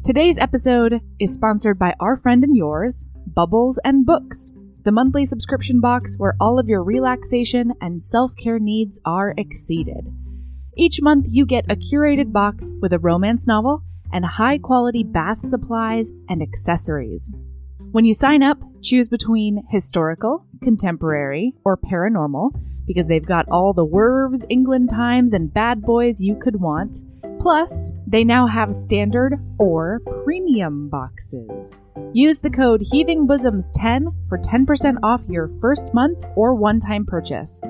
Today's episode is sponsored by our friend and yours, Bubbles and Books, the monthly subscription box where all of your relaxation and self-care needs are exceeded. Each month you get a curated box with a romance novel and high-quality bath supplies and accessories. When you sign up, choose between historical, contemporary, or paranormal, because they've got all the Werves, England Times, and bad boys you could want. Plus, they now have standard or premium boxes. Use the code HEAVINGBOSOMS10 for 10% off your first month or one-time purchase.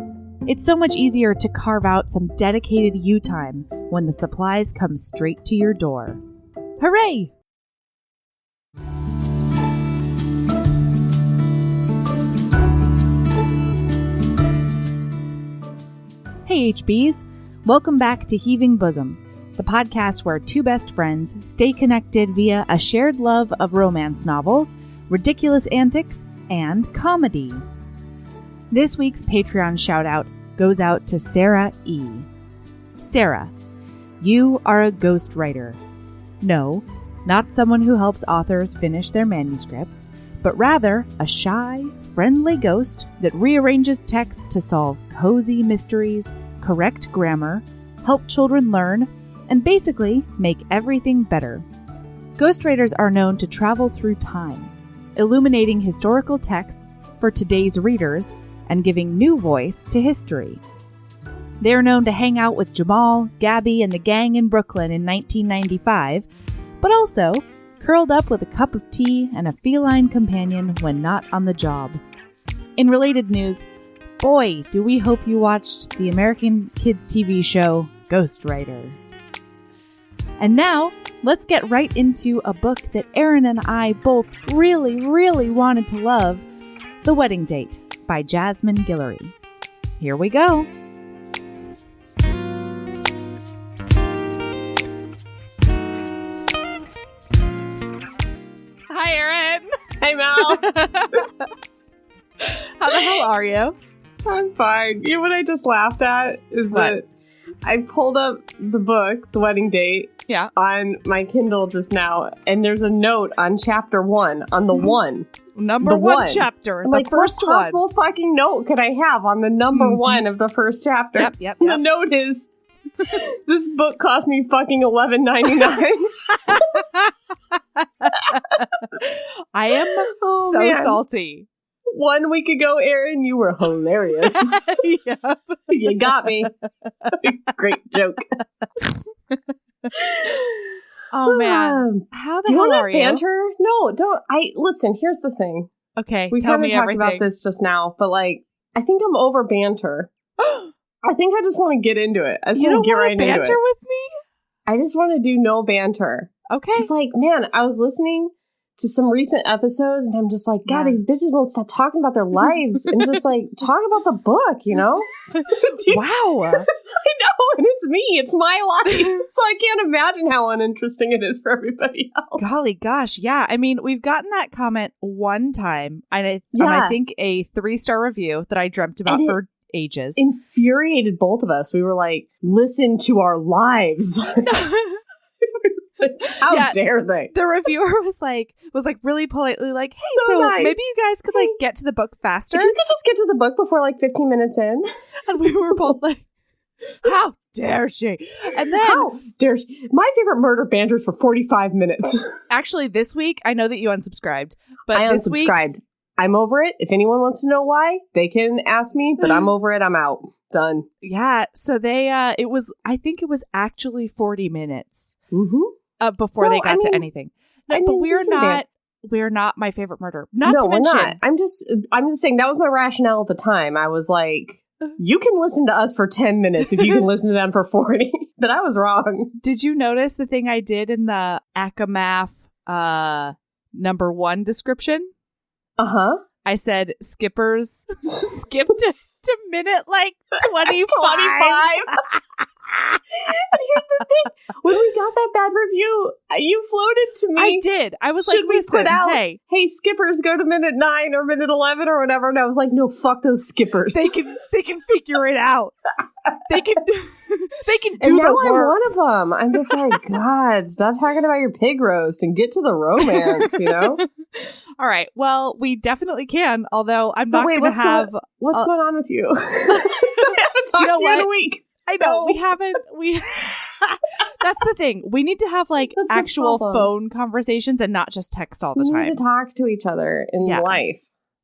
It's so much easier to carve out some dedicated you time when the supplies come straight to your door. Hooray! Hey HBs, welcome back to Heaving Bosoms, the podcast where two best friends stay connected via a shared love of romance novels, ridiculous antics, and comedy. This week's Patreon shout-out goes out to Sarah E. Sarah, you are a ghostwriter. No, not someone who helps authors finish their manuscripts, but rather a shy, friendly ghost that rearranges text to solve cozy mysteries, correct grammar, help children learn, and basically make everything better. Ghostwriters are known to travel through time, illuminating historical texts for today's readers and giving new voice to history. They are known to hang out with Jamal, Gabby, and the gang in Brooklyn in 1995, but also curled up with a cup of tea and a feline companion when not on the job. In related news, boy, do we hope you watched the American kids TV show Ghostwriter. And now, let's get right into a book that Erin and I both really wanted to love, The Wedding Date by Jasmine Guillory. Here we go. Hi, Erin. Hey, Mel. How the hell are you? I'm fine. You know what I just laughed at is that I pulled up the book, The Wedding Date, on my Kindle just now, and there's a note on chapter 1, on the one. Number one chapter. I'm like, first what possible fucking note could I have on the number 1 of the first chapter? Yep. The note is, this book cost me fucking $11.99. I am salty. 1 week ago, Erin, you were hilarious. Yep. You got me. Great joke. Oh, man. How the hell are you? Banter? No, don't. Listen, here's the thing. Okay, we tell me talked everything. about this just now, but I think I'm over banter. I think I just want to get into it. I just want to get right into it. You don't want to banter with me? I just want to do no banter. Okay. It's man, I was listening to some recent episodes, and I'm just like, God, these bitches won't stop talking about their lives and just talk about the book, you know? Wow. I know, and it's me. It's my life. So I can't imagine how uninteresting it is for everybody else. Golly gosh, yeah. I mean, we've gotten that comment one time, and I think a 3-star review that I dreamt about for ages. Infuriated both of us. We were like, listen to our lives. How dare they? The reviewer was really politely like, hey, so nice. Maybe you guys could get to the book faster. If you could just get to the book before 15 minutes in. And we were both like, how dare she? And then, how dare she? My favorite murder banters for 45 minutes. Actually, this week, I know that you unsubscribed, but I unsubscribed. I'm over it. If anyone wants to know why, they can ask me, but I'm over it. I'm out. Done. Yeah. So they, I think it was actually 40 minutes. Mm-hmm. Before they got to anything. No, but we're not my favorite murder. Not to mention. We're not. I'm just saying that was my rationale at the time. I was like, you can listen to us for 10 minutes if you can listen to them for 40. But I was wrong. Did you notice the thing I did in the ACMAF number 1 description? Uh-huh. I said skippers skipped to minute 25. And here's the thing. When we got that bad review, you floated to me. I did. I was should like, we listen, put out, hey, skippers, go to minute 9 or minute 11 or whatever. And I was like, no, fuck those skippers. They can figure it out. They can do and now the work. I'm one of them. I'm just like, God, stop talking about your pig roast and get to the romance, you know? All right. Well, we definitely can, although I'm not going to have... What's going on with you? I haven't talked to you in a week. I know. We haven't... That's the thing. We need to have like actual phone conversations and not just text all the time. We need to talk to each other in life.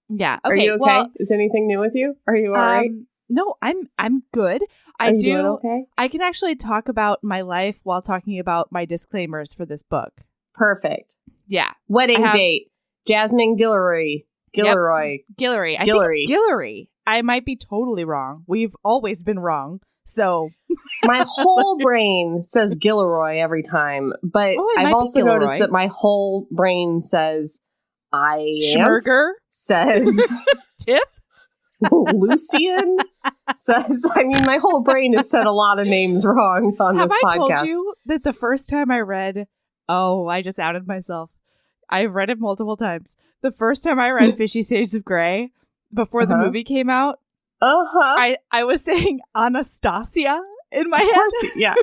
Yeah. Okay. Are you okay? Well, is anything new with you? Are you all right? No, I'm good. Are you doing okay? I can actually talk about my life while talking about my disclaimers for this book. Perfect. Yeah. Wedding date. Jasmine Guillory. Guillory. Yep. Guillory. I think it's Guillory. I might be totally wrong. We've always been wrong. So my whole brain says Guillory every time, but I've also noticed that my whole brain says Schmerger says Tip. Lucian says, I mean, my whole brain has said a lot of names wrong on this podcast. Have I told you that the first time I read, I just outed myself. I've read it multiple times. The first time I read 50 Shades of Grey, before the movie came out, I was saying Anastasia in my head. Course, yeah.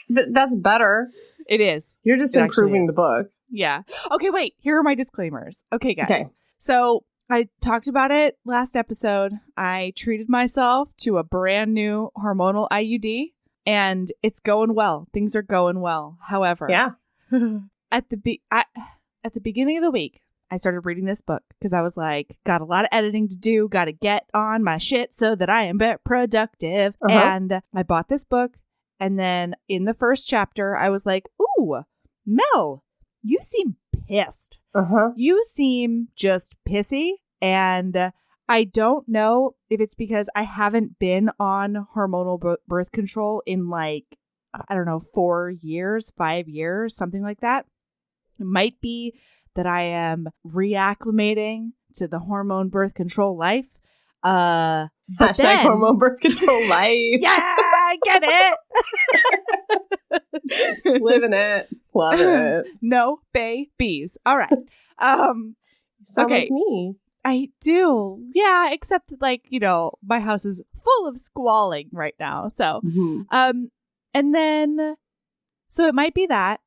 That's better. It is. You're just improving the book. Yeah. Okay, wait. Here are my disclaimers. Okay, guys. Okay. So I talked about it last episode. I treated myself to a brand new hormonal IUD, and it's going well. Things are going well. However, at the beginning of the week, I started reading this book because I was like, got a lot of editing to do, got to get on my shit so that I am productive. And I bought this book. And then in the first chapter, I was like, ooh, Mel, you seem pissed. You seem just pissy. And I don't know if it's because I haven't been on hormonal birth control in 4 years, 5 years, something like that. It might be that I am reacclimating to the hormone birth control life. Hashtag hormone birth control life. Yeah, I get it. Living it. Love it. No babies. All right. Sound like me. I do. Yeah, except my house is full of squalling right now. So, and then, so it might be that.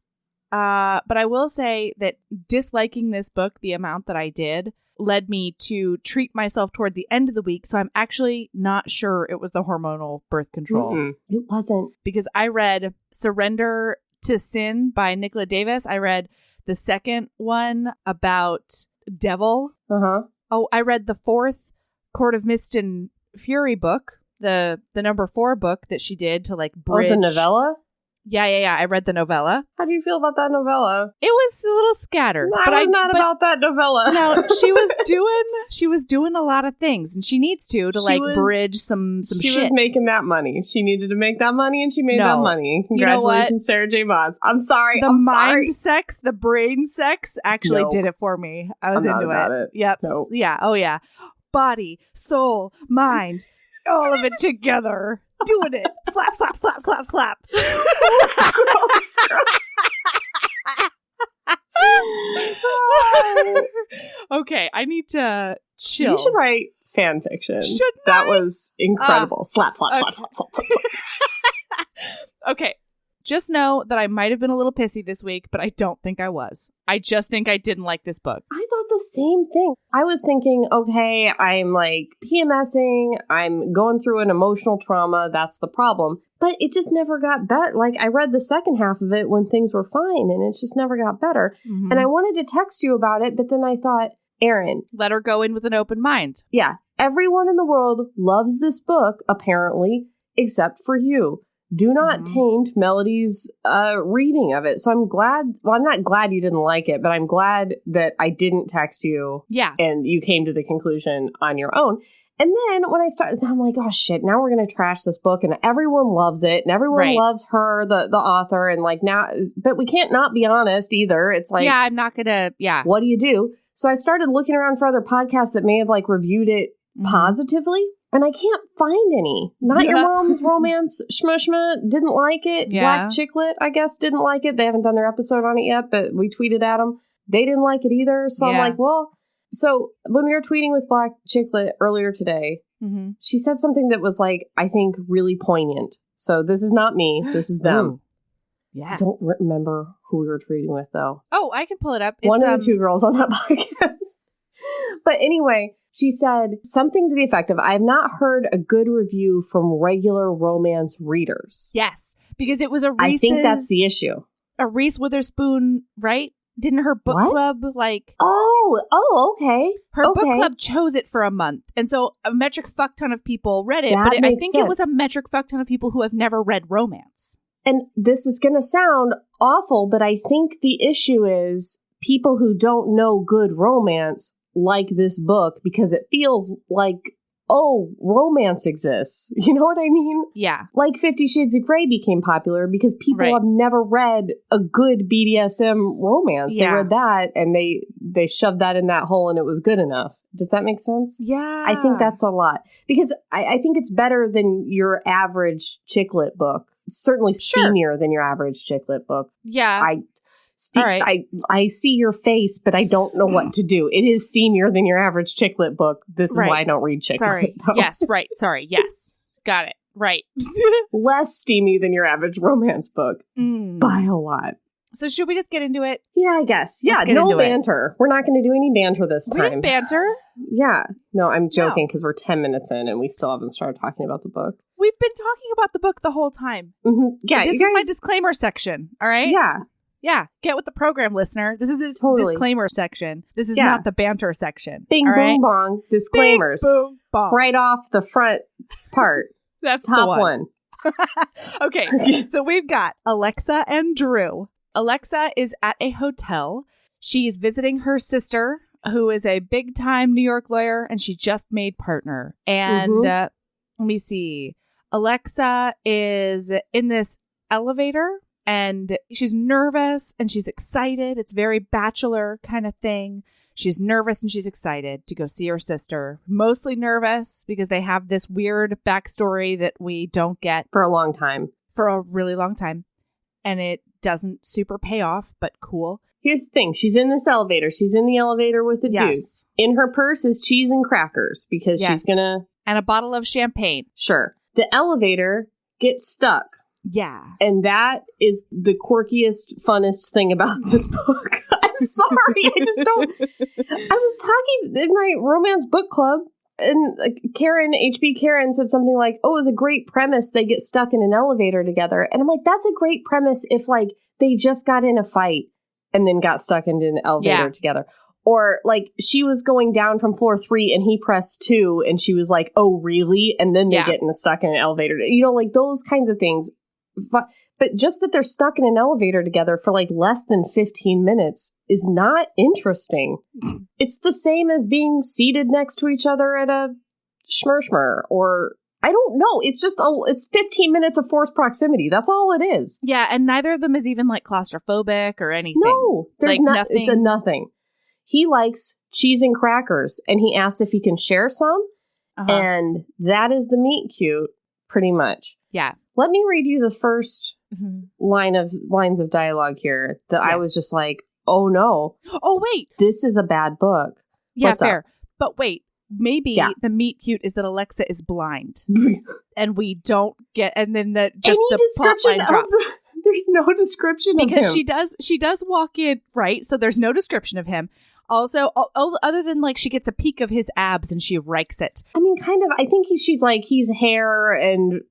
But I will say that disliking this book, the amount that I did, led me to treat myself toward the end of the week. So I'm actually not sure it was the hormonal birth control. It wasn't. Because I read Surrender to Sin by Nicola Davis. I read the second one about Devil. Oh, I read the fourth Court of Mist and Fury book, the number 4 book that she did to bridge. Oh, the novella? Yeah. I read the novella. How do you feel about that novella? It was a little scattered. No, but I was not about that novella. No, she was doing a lot of things, and she needs to bridge some shit. She was making that money. She needed to make that money, and she made that money. Congratulations, Sarah J. Maas. I'm sorry. The mind sex, the brain sex actually did it for me. I was into it. Yep. Nope. Yeah. Oh yeah. Body, soul, mind, all of it together. Doing it. Slap, slap, slap, slap, slap. Okay, I need to chill. You should write fan fiction. That was incredible. Slap, slap, slap, slap, slap, slap, slap. Okay. Just know that I might have been a little pissy this week, but I don't think I was. I just think I didn't like this book. I thought the same thing. I was thinking, okay, I'm PMSing. I'm going through an emotional trauma. That's the problem. But it just never got better. I read the second half of it when things were fine, and it just never got better. And I wanted to text you about it, but then I thought, Erin. Let her go in with an open mind. Yeah. Everyone in the world loves this book, apparently, except for you. Do not taint Melody's reading of it. So I'm glad, I'm not glad you didn't like it, but I'm glad that I didn't text you. Yeah. And you came to the conclusion on your own. And then when I started, I'm like, oh shit, now we're going to trash this book and everyone loves it and everyone loves her, the author. And now, but we can't not be honest either. It's yeah, I'm not going to, What do you do? So I started looking around for other podcasts that may have reviewed it positively. And I can't find any. Not Your Mom's Romance Shmushma didn't like it. Yeah. Black Chicklet, I guess, didn't like it. They haven't done their episode on it yet, but we tweeted at them. They didn't like it either. So I'm like, well, so when we were tweeting with Black Chicklet earlier today, she said something that was like, I think, really poignant. So this is not me. This is them. Ooh. Yeah. I don't remember who we were tweeting with, though. Oh, I can pull it up. It's, one of the two girls on that podcast. But anyway, she said something to the effect of, I have not heard a good review from regular romance readers. Yes, because it was a Reese's... I think that's the issue. A Reese Witherspoon, right? Didn't her book club, like... Oh, okay. Her book club chose it for a month. And so a metric fuck ton of people read it. But I think it was a metric fuck ton of people who have never read romance. And this is going to sound awful, but I think the issue is people who don't know good romance like this book because it feels like, oh, romance exists. You know what I mean? Yeah. Like 50 Shades of Grey became popular because people have never read a good BDSM romance. Yeah. They read that and they shoved that in that hole and it was good enough. Does that make sense? Yeah. I think that's a lot. Because I think it's better than your average chicklet book. It's certainly steamier than your average chicklet book. Yeah. All right. I see your face, but I don't know what to do. It is steamier than your average chicklet book. This is why I don't read chicklet. Sorry. Though. Yes, right. Sorry. Yes. Got it. Right. Less steamy than your average romance book by a lot. So should we just get into it? Yeah, I guess. Yeah, no banter. We're not going to do any banter this time. We didn't banter? Yeah. No, I'm joking because we're 10 minutes in and we still haven't started talking about the book. We've been talking about the book the whole time. Mm-hmm. Yeah, this is my disclaimer section, all right? Yeah. Yeah, get with the program, listener. This is the disclaimer section. This is not the banter section. Bing, boom, bong. Disclaimers. Bing, boom, bong. Right off the front part. That's top the one. Okay, so we've got Alexa and Drew. Alexa is at a hotel. She's visiting her sister, who is a big-time New York lawyer, and she just made partner. And let me see. Alexa is in this elevator. And she's nervous and she's excited. It's very Bachelor kind of thing. She's nervous and she's excited to go see her sister. Mostly nervous because they have this weird backstory that we don't get. For a long time. For a really long time. And it doesn't super pay off, but cool. Here's the thing. She's in this elevator. She's in the elevator with the dude. In her purse is cheese and crackers because she's going to... And a bottle of champagne. Sure. The elevator gets stuck. Yeah. And that is the quirkiest, funnest thing about this book. I'm sorry. I just don't. I was talking in my romance book club and HB Karen said something like, oh, it was a great premise. They get stuck in an elevator together. And I'm like, that's a great premise if like they just got in a fight and then got stuck into an elevator together. Or like she was going down from floor 3 and he pressed 2 and she was like, oh, really? And then they get stuck in an elevator. You know, like those kinds of things. But just that they're stuck in an elevator together for like less than 15 minutes is not interesting. It's the same as being seated next to each other at a schmurschmer or I don't know. It's just it's 15 minutes of forced proximity. That's all it is. Yeah, and neither of them is even like claustrophobic or anything. No, there's like nothing. It's a nothing. He likes cheese and crackers and he asks if he can share some. And that is the meet cute pretty much. Yeah. Let me read you the first lines of dialogue here that I was just like, oh no. Oh, wait. This is a bad book. Yeah, What's fair. Up? But wait, maybe the meet cute is that Alexa is blind. And we don't get, and then the plot line drops. There's no description of him. Because she does walk in, right? So there's no description of him. Also, other than like she gets a peek of his abs and she rikes it. I mean, kind of. I think she's like, he's hair and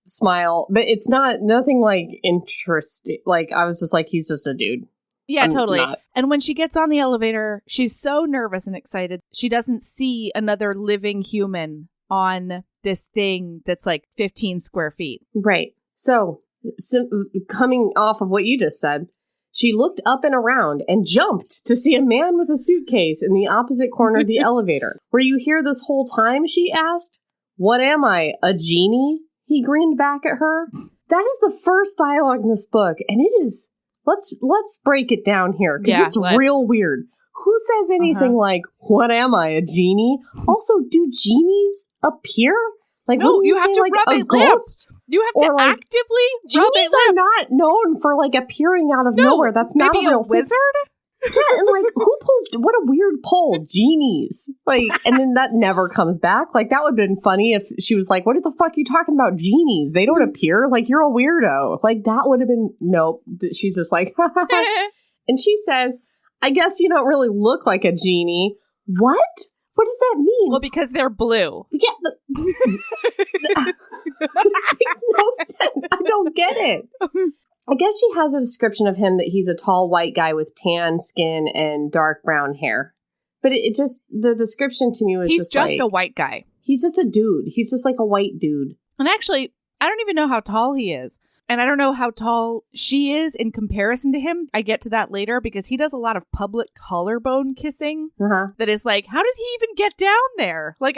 smile, but it's nothing like interesting. Like I was just like, he's just a dude. Yeah, totally. And when she gets on the elevator, she's so nervous and excited. She doesn't see another living human on this thing that's like 15 square feet. Right. So coming off of what you just said, she looked up and around and jumped to see a man with a suitcase in the opposite corner of the elevator. Were you here this whole time? She asked. What am I, a genie? He grinned back at her. That is the first dialogue in this book, and it is. Let's break it down here because it's real weird. who says anything like, what am I, a genie? Also, do genies appear? Like, no, you have to like, rub a ghost. You have to like, actively rub a lamp. Genies are not known for like appearing out of nowhere. That's not maybe a real wizard. Yeah, and like, who pulls? What a weird poll, genies. Like, and then that never comes back. Like, that would have been funny if she was like, "What the fuck are you talking about, genies? They don't appear. Like, you're a weirdo." Like, that would have been nope. She's just like, and she says, "I guess you don't really look like a genie." What? What does that mean? Well, because they're blue. Yeah, that makes no sense. I don't get it. I guess she has a description of him that he's a tall white guy with tan skin and dark brown hair. But it just, the description to me was he's just like, a white guy. He's just a dude. He's just like a white dude. And actually, I don't even know how tall he is. And I don't know how tall she is in comparison to him. I get to that later because he does a lot of public collarbone kissing. That is like, how did he even get down there? Like,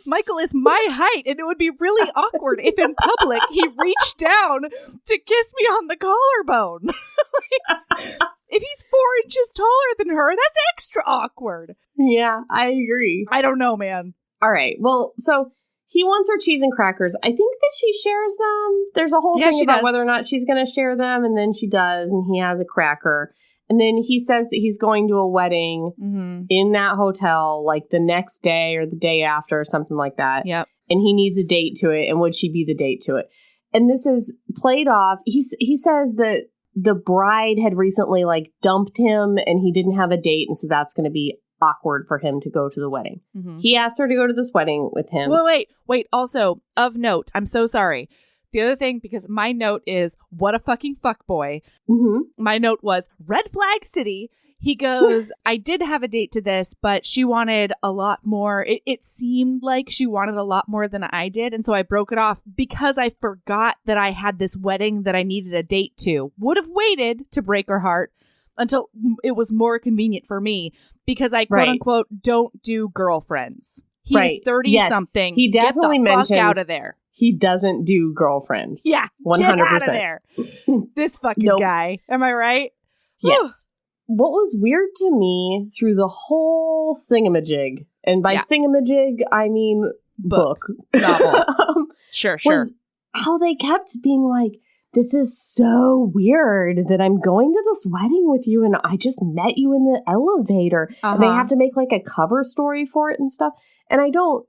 Michael is my height, and it would be really awkward if in public he reached down to kiss me on the collarbone. Like, if he's 4 inches taller than her, that's extra awkward. Yeah, I agree. I don't know, man. All right. Well, so he wants her cheese and crackers. I think that she shares them. There's a whole thing about whether or not she's going to share them, and then she does, and he has a cracker. And then he says that he's going to a wedding in that hotel, like the next day or the day after or something like that. Yep. And he needs a date to it, and would she be the date to it? And this is played off. He says that the bride had recently, like, dumped him, and he didn't have a date, and so that's going to be awkward for him to go to the wedding. He asked her to go to this wedding with him. Wait. Also, of note, I'm so sorry. The other thing, because my note is, what a fucking fuckboy. My note was, red flag city. He goes, I did have a date to this, but she wanted a lot more. It seemed like she wanted a lot more than I did. And so I broke it off because I forgot that I had this wedding that I needed a date to. Would have waited to break her heart until it was more convenient for me because I quote unquote don't do girlfriends. He's 30-something. He definitely mentions fuck out of there. He doesn't do girlfriends. Yeah, 100%. Get out of there. This fucking guy. Am I right? Yes. What was weird to me through the whole thingamajig, and by thingamajig I mean book novel. Sure. Was how they kept being like, this is so weird that I'm going to this wedding with you and I just met you in the elevator. And they have to make like a cover story for it and stuff. And I don't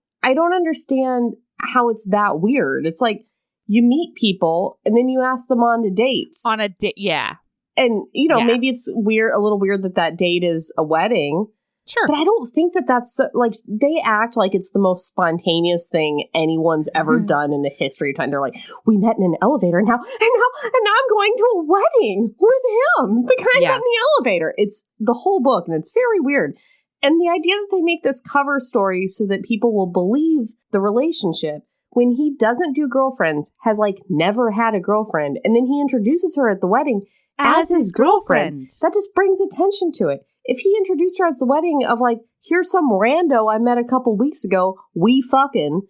understand how it's that weird. It's like you meet people and then you ask them on to dates. On a date, yeah. And, you know, maybe it's weird, a little weird that date is a wedding. Sure. But I don't think that's so, like, they act like it's the most spontaneous thing anyone's ever done in the history of time. They're like, we met in an elevator and now I'm going to a wedding with him, the guy in the elevator. It's the whole book, and it's very weird. And the idea that they make this cover story so that people will believe the relationship when he doesn't do girlfriends, has like never had a girlfriend, and then he introduces her at the wedding as his girlfriend. That just brings attention to it. If he introduced her as the wedding of like, here's some rando I met a couple weeks ago, we fucking,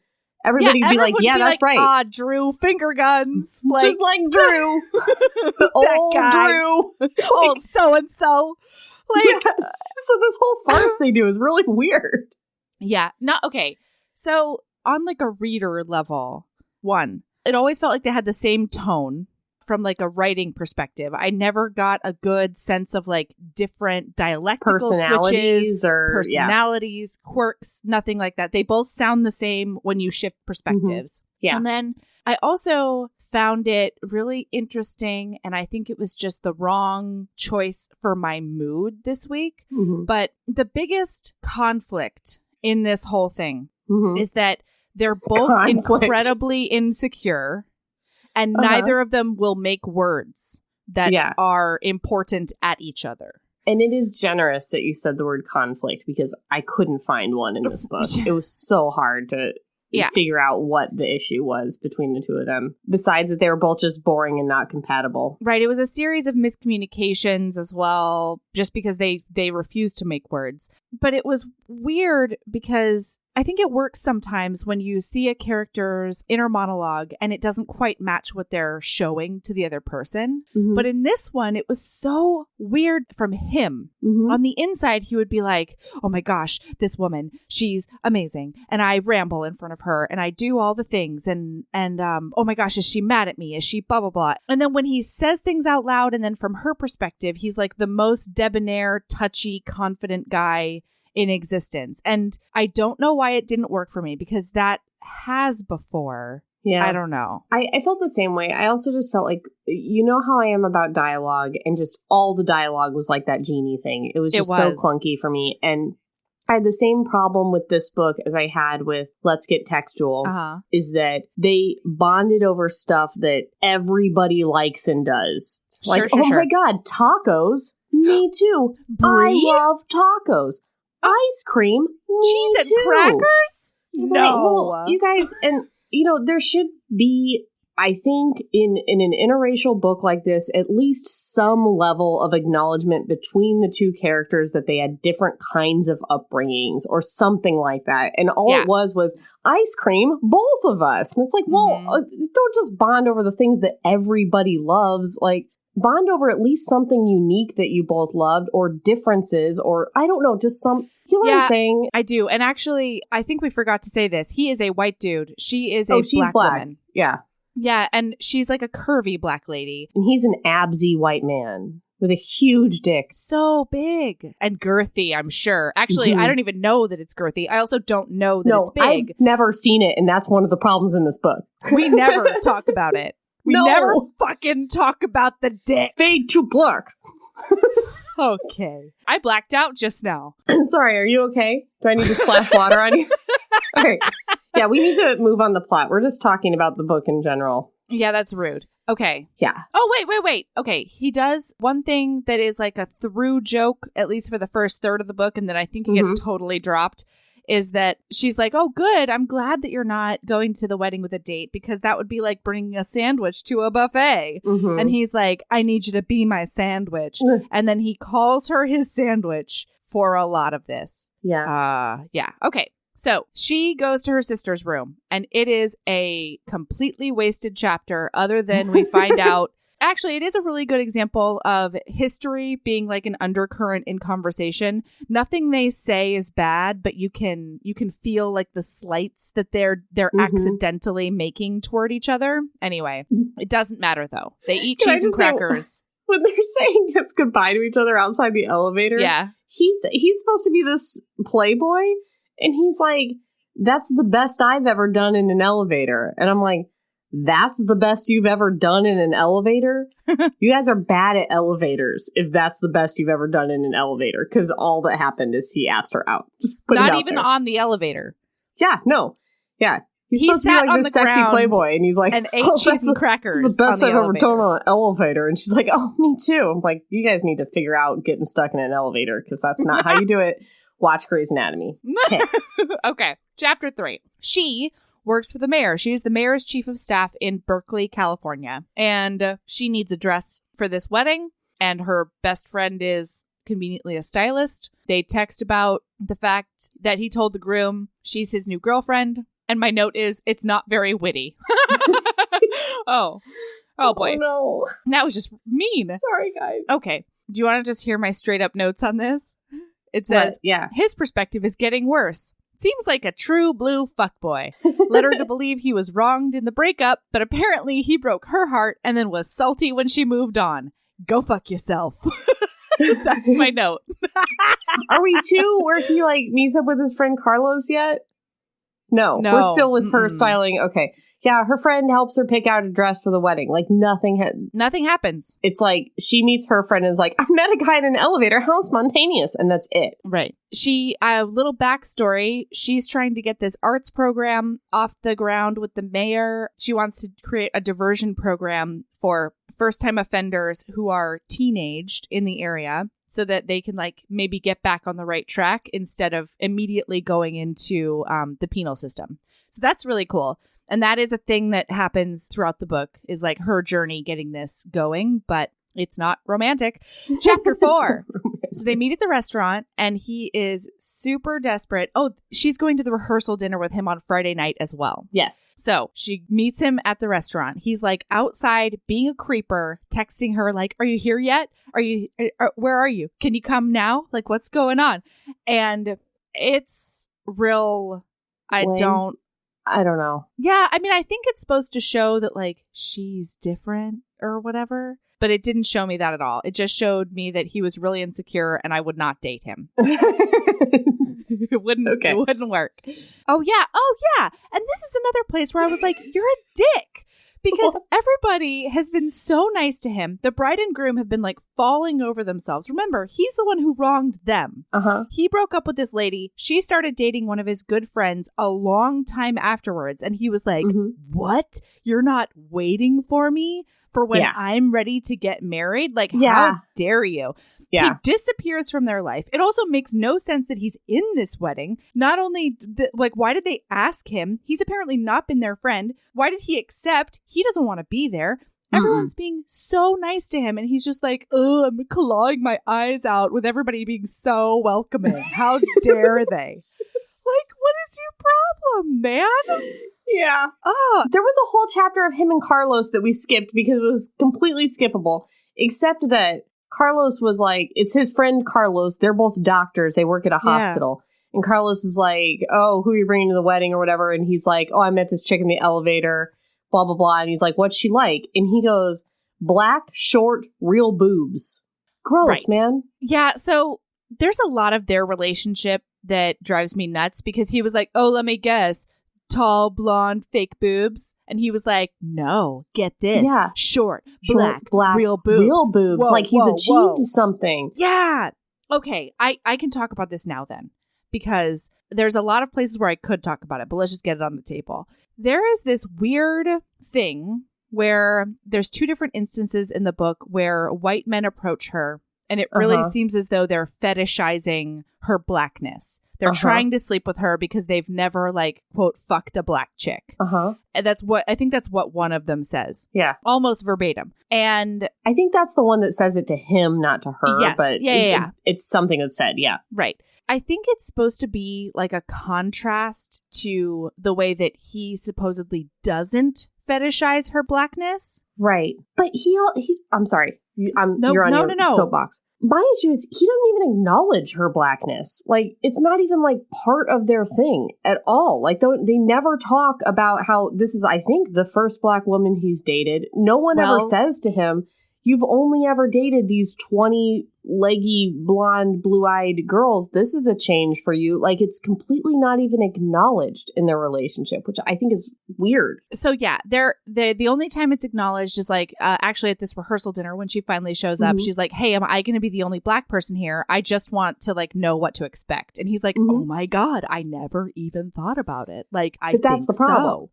everybody would be like, yeah, that's right. Ah, Drew, finger guns. Like, just like Drew. Old Drew. Old so-and-so. Like, so this whole farce they do is really weird. Yeah. Okay. So on like a reader level, it always felt like they had the same tone. From like a writing perspective, I never got a good sense of like different dialectical switches or personalities, quirks, nothing like that. They both sound the same when you shift perspectives. Yeah. And then I also found it really interesting, and I think it was just the wrong choice for my mood this week. But the biggest conflict in this whole thing is that they're both incredibly insecure. And neither of them will make words that are important at each other. And it is generous that you said the word conflict, because I couldn't find one in this book. It was so hard to figure out what the issue was between the two of them. Besides that they were both just boring and not compatible. Right. It was a series of miscommunications as well, just because they refused to make words. But it was weird because I think it works sometimes when you see a character's inner monologue and it doesn't quite match what they're showing to the other person. Mm-hmm. But in this one, it was so weird from him. Mm-hmm. On the inside, he would be like, oh my gosh, this woman, she's amazing. And I ramble in front of her and I do all the things. And oh my gosh, is she mad at me? Is she blah, blah, blah. And then when he says things out loud and then from her perspective, he's like the most debonair, touchy, confident guy in existence. And I don't know why it didn't work for me because that has before. Yeah. I don't know. I felt the same way. I also just felt like, you know how I am about dialogue, and just all the dialogue was like that genie thing. It was just so clunky for me. And I had the same problem with this book as I had with Let's Get Textual, is that they bonded over stuff that everybody likes and does. Like, my God, tacos? Me too. Brie? I love tacos. Ice cream? Cheese and crackers? No. Well, you guys, and, there should be, I think, in an interracial book like this, at least some level of acknowledgement between the two characters that they had different kinds of upbringings or something like that. And all it was ice cream, both of us. And it's like, well, don't just bond over the things that everybody loves. Like, bond over at least something unique that you both loved, or differences, or I don't know, just some, you know what I'm saying? I do. And actually, I think we forgot to say this. He is a white dude. She is a she's black woman. Yeah. Yeah, and she's like a curvy black lady. And he's an absy white man with a huge dick. So big. And girthy, I'm sure. Actually, I don't even know that it's girthy. I also don't know that it's big. I've never seen it, and that's one of the problems in this book. We never talk about it. We never fucking talk about the dick. Fade to black. Okay. I blacked out just now. Sorry, are you okay? Do I need to splash water on you? Okay. Yeah, we need to move on the plot. We're just talking about the book in general. Yeah, that's rude. Okay. Yeah. Oh, wait. Okay. He does one thing that is like a through joke, at least for the first third of the book, and then I think it gets totally dropped. Is that she's like, oh, good. I'm glad that you're not going to the wedding with a date, because that would be like bringing a sandwich to a buffet. Mm-hmm. And he's like, I need you to be my sandwich. And then he calls her his sandwich for a lot of this. Yeah. Yeah. Okay. So she goes to her sister's room, and it is a completely wasted chapter, other than we find out. Actually, it is a really good example of history being like an undercurrent in conversation. Nothing they say is bad, but you can feel like the slights that they're accidentally making toward each other. Anyway, it doesn't matter though. They eat cheese and crackers. When they're saying goodbye to each other outside the elevator, he's supposed to be this playboy, and he's like, "That's the best I've ever done in an elevator," and I'm like, that's the best you've ever done in an elevator? You guys are bad at elevators if that's the best you've ever done in an elevator, because all that happened is he asked her out. Just put Not it out even there. On the elevator. Yeah, no. Yeah. He's supposed to be like this sexy playboy, and he's like, and ate cheese and crackers. This is the best I've ever done on an elevator. And she's like, oh, me too. I'm like, you guys need to figure out getting stuck in an elevator, because that's not how you do it. Watch Grey's Anatomy. Okay. Chapter 3. She works for the mayor. She is the mayor's chief of staff in Berkeley, California. And she needs a dress for this wedding. And her best friend is conveniently a stylist. They text about the fact that he told the groom she's his new girlfriend. And my note is, it's not very witty. Oh boy. Oh, no. That was just mean. Sorry, guys. Okay. Do you want to just hear my straight up notes on this? It says, his perspective is getting worse. Seems like a true blue fuckboy. Led her to believe he was wronged in the breakup, but apparently he broke her heart and then was salty when she moved on. Go fuck yourself. That's my note. Are we too where he like meets up with his friend Carlos yet? No. We're still with her styling. Okay. Yeah, her friend helps her pick out a dress for the wedding. Like nothing happens. It's like she meets her friend and is like, I met a guy in an elevator. How spontaneous. And that's it. Right. A little backstory. She's trying to get this arts program off the ground with the mayor. She wants to create a diversion program for first-time offenders who are teenaged in the area, so that they can like maybe get back on the right track instead of immediately going into the penal system. So that's really cool. And that is a thing that happens throughout the book, is like her journey getting this going, but it's not romantic. Chapter 4. So they meet at the restaurant and he is super desperate. Oh, she's going to the rehearsal dinner with him on Friday night as well. Yes. So she meets him at the restaurant. He's like outside being a creeper, texting her like, are you here yet? Where are you? Can you come now? Like, what's going on? And it's real. Lame. I don't know. Yeah. I mean, I think it's supposed to show that like she's different or whatever. But it didn't show me that at all. It just showed me that he was really insecure and I would not date him. It wouldn't work. Oh, yeah. And this is another place where I was like, you're a dick. Because everybody has been so nice to him. The bride and groom have been like falling over themselves. Remember, he's the one who wronged them. Uh-huh. He broke up with this lady. She started dating one of his good friends a long time afterwards. And he was like, what? You're not waiting for me? For when I'm ready to get married? Like, how dare you? Yeah. He disappears from their life. It also makes no sense that he's in this wedding. Not only, why did they ask him? He's apparently not been their friend. Why did he accept? He doesn't want to be there. Everyone's being so nice to him. And he's just like, oh, I'm clawing my eyes out with everybody being so welcoming. How dare they? Like, what is your problem, man? Yeah. Oh, there was a whole chapter of him and Carlos that we skipped because it was completely skippable, except that Carlos was like, it's his friend Carlos. They're both doctors. They work at a hospital. And Carlos is like, oh, who are you bringing to the wedding or whatever? And he's like, oh, I met this chick in the elevator, blah, blah, blah. And he's like, what's she like? And he goes, black, short, real boobs. Gross, man. Yeah. So there's a lot of their relationship that drives me nuts because he was like, oh, let me guess. Tall, blonde, fake boobs. And he was like, no, get this. Yeah. Short, black, real boobs. Real boobs. Like he's achieved something. Yeah. Okay. I can talk about this now then. Because there's a lot of places where I could talk about it, but let's just get it on the table. There is this weird thing where there's two different instances in the book where white men approach her. And it really seems as though they're fetishizing her blackness. They're trying to sleep with her because they've never, like, quote, fucked a black chick. And I think that's what one of them says. Yeah. Almost verbatim. And I think that's the one that says it to him, not to her. Yes. But it's something that's said. Yeah. Right. I think it's supposed to be like a contrast to the way that he supposedly doesn't fetishize her blackness. Right. But I'm sorry. You're on your soapbox. My issue is he doesn't even acknowledge her blackness. Like, it's not even, like, part of their thing at all. Like, they never talk about how this is, I think, the first black woman he's dated. No one ever says to him, you've only ever dated these 20 leggy, blonde, blue-eyed girls. This is a change for you. Like, it's completely not even acknowledged in their relationship, which I think is weird. So, yeah, the only time it's acknowledged is, like, actually at this rehearsal dinner when she finally shows up. She's like, hey, am I going to be the only black person here? I just want to, like, know what to expect. And he's like, oh, my God, I never even thought about it. Like, I think that's the problem. So.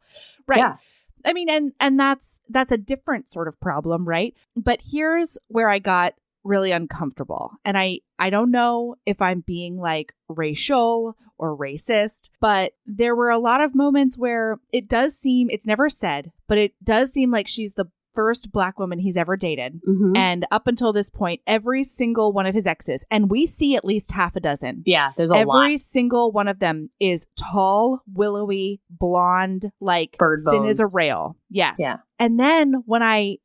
Right. Yeah. I mean, and that's a different sort of problem, right? But here's where I got really uncomfortable. And I don't know if I'm being like racial or racist, but there were a lot of moments where it does seem, it's never said, but it does seem like she's the first black woman he's ever dated. And up until this point, every single one of his exes, and we see at least half a dozen. Yeah, there's a lot. Every single one of them is tall, willowy, blonde, like bird bones. Thin as a rail. Yes. Yeah. And then when I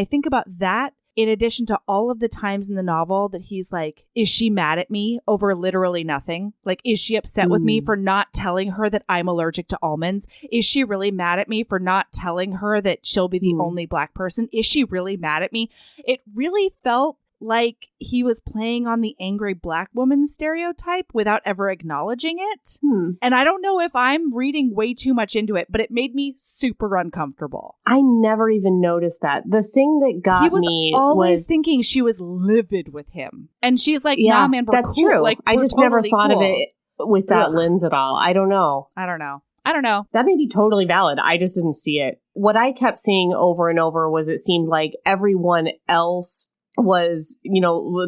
think about that, in addition to all of the times in the novel that he's like, is she mad at me over literally nothing? Like, is she upset with me for not telling her that I'm allergic to almonds? Is she really mad at me for not telling her that she'll be the only black person? Is she really mad at me? It really felt like he was playing on the angry black woman stereotype without ever acknowledging it. And I don't know if I'm reading way too much into it, but it made me super uncomfortable. I never even noticed that. The thing that got me was always thinking she was livid with him. And she's like, nah, man, we're that's cool. True. Like, I just never thought of it with that lens at all. I don't know. That may be totally valid. I just didn't see it. What I kept seeing over and over was it seemed like everyone else was,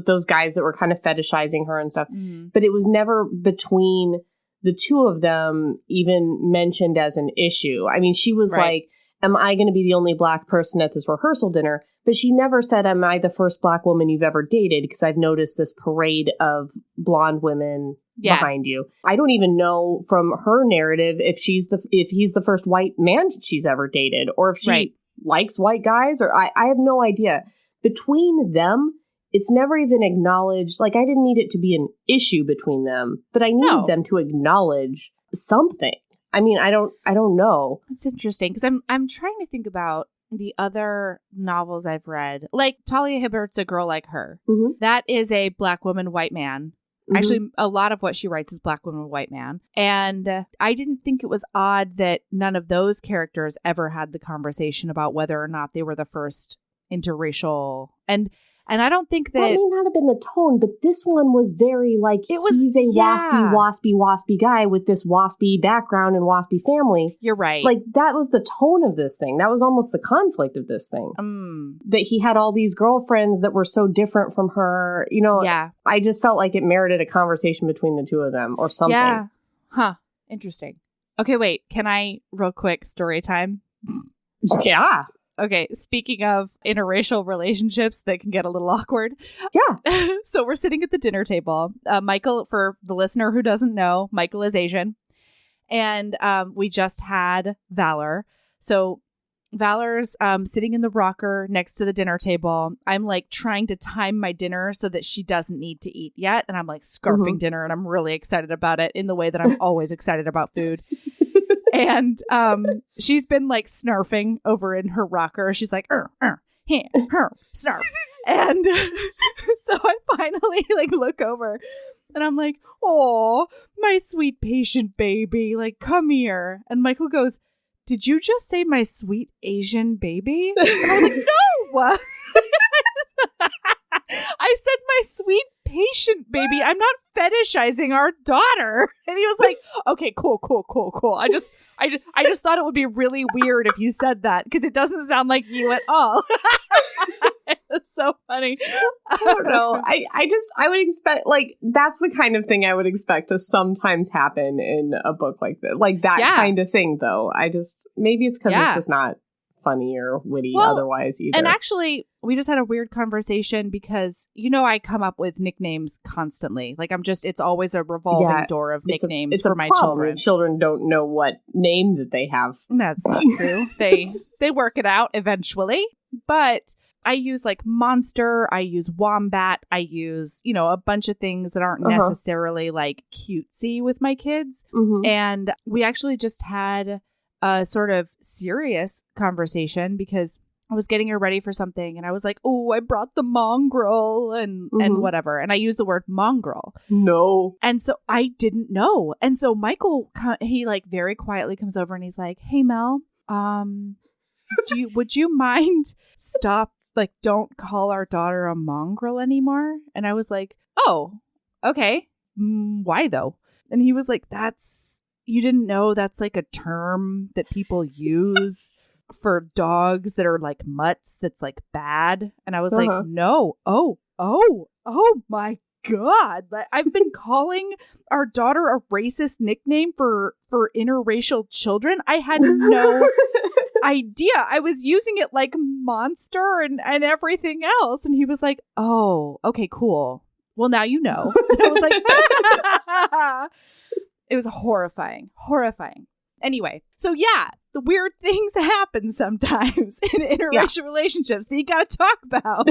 those guys that were kind of fetishizing her and stuff. But it was never between the two of them even mentioned as an issue. I mean, she was like, am I going to be the only black person at this rehearsal dinner? But she never said, am I the first Black woman you've ever dated? Because I've noticed this parade of blonde women behind you. I don't even know from her narrative if he's the first white man she's ever dated, or if she likes white guys, or I have no idea. Between them, it's never even acknowledged. Like, I didn't need it to be an issue between them, but I needed them to acknowledge something. I mean, I don't know. It's interesting because I'm trying to think about the other novels I've read. Like Talia Hibbert's A Girl Like Her. Mm-hmm. That is a Black woman, white man. Mm-hmm. Actually, a lot of what she writes is Black woman, white man. And I didn't think it was odd that none of those characters ever had the conversation about whether or not they were the first interracial. And I don't think that may not have been the tone, but this one was very like, he's a waspy guy with this waspy background and waspy family. You're right. Like, that was the tone of this thing. That was almost the conflict of this thing. That he had all these girlfriends that were so different from her. You know, I just felt like it merited a conversation between the two of them or something. Yeah. Huh. Interesting. Okay, wait. Can I, real quick, story time? Yeah. Okay, speaking of interracial relationships that can get a little awkward. Yeah. So we're sitting at the dinner table. Michael, for the listener who doesn't know, Michael is Asian. And we just had Valor. So Valor's sitting in the rocker next to the dinner table. I'm like trying to time my dinner so that she doesn't need to eat yet. And I'm like scarfing dinner, and I'm really excited about it in the way that I'm always excited about food. And she's been like snarfing over in her rocker. She's like, snarf. And so I finally like look over and I'm like, oh, my sweet patient baby, like, come here. And Michael goes, did you just say my sweet Asian baby? And I was like, no. I said my sweet patient baby. I'm not fetishizing our daughter. And he was like, okay, cool. I just thought it would be really weird if you said that because it doesn't sound like you at all. It's so funny. I don't know. I would expect, like, that's the kind of thing I would expect to sometimes happen in a book like this. Like that kind of thing, though. Maybe it's because it's just not funny or witty otherwise either. And actually, we just had a weird conversation because, I come up with nicknames constantly. Like, it's always a revolving door of nicknames for my children. Children don't know what name that they have. That's not true. They work it out eventually. But I use like monster, I use wombat, I use, a bunch of things that aren't necessarily like cutesy with my kids. Mm-hmm. And we actually just had a sort of serious conversation because I was getting her ready for something and I was like, oh, I brought the mongrel and whatever. And I used the word mongrel. No. And so I didn't know. And so Michael, he like very quietly comes over and he's like, hey, Mel, would you mind don't call our daughter a mongrel anymore? And I was like, oh, okay. Why though? And he was like, you didn't know that's like a term that people use for dogs that are like mutts that's like bad. And I was like, no. Oh my God. I've been calling our daughter a racist nickname for interracial children. I had no idea. I was using it like monster and everything else. And he was like, oh, okay, cool. Well, now you know. And I was like, it was horrifying. Anyway, so yeah, the weird things happen sometimes in interracial relationships that you got to talk about.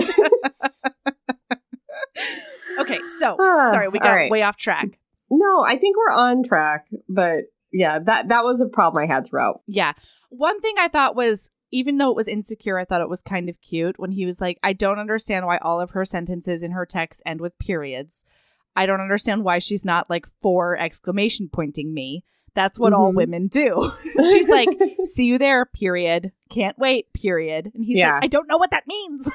Okay, so sorry, we got way off track. No, I think we're on track, but yeah, that was a problem I had throughout. Yeah. One thing I thought was, even though it was insecure, I thought it was kind of cute when he was like, I don't understand why all of her sentences in her text end with periods. I don't understand why she's not like 4 exclamation pointing me. That's what all women do. She's like, see you there, period. Can't wait, period. And he's like, I don't know what that means.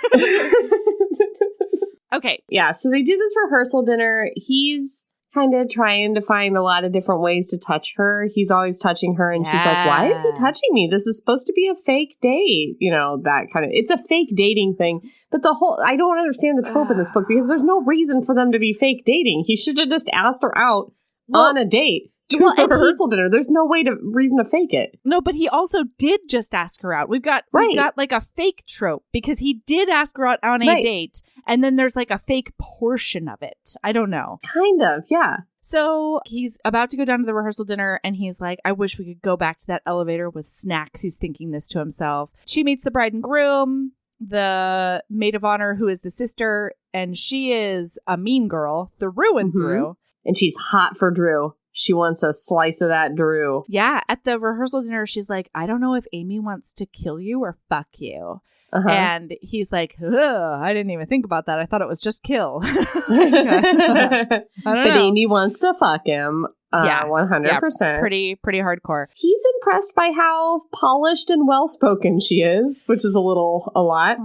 Okay. Yeah, so they do this rehearsal dinner. He's kind of trying to find a lot of different ways to touch her. He's always touching her, and she's like, why is he touching me? This is supposed to be a fake date. That kind of, it's a fake dating thing. But I don't understand the trope in this book because there's no reason for them to be fake dating. He should have just asked her out on a date. to the rehearsal dinner. There's no reason to fake it. No, but he also did just ask her out. We've got like a fake trope because he did ask her out on a date, and then there's like a fake portion of it. I don't know. Kind of, yeah. So he's about to go down to the rehearsal dinner, and he's like, I wish we could go back to that elevator with snacks. He's thinking this to himself. She meets the bride and groom, the maid of honor, who is the sister, and she is a mean girl through and through. And she's hot for Drew. She wants a slice of that Drew. Yeah, at the rehearsal dinner, she's like, I don't know if Amy wants to kill you or fuck you. And he's like, I didn't even think about that. I thought it was just kill. I don't know. Amy wants to fuck him. 100%. Yeah, pretty hardcore. He's impressed by how polished and well-spoken she is, which is a lot.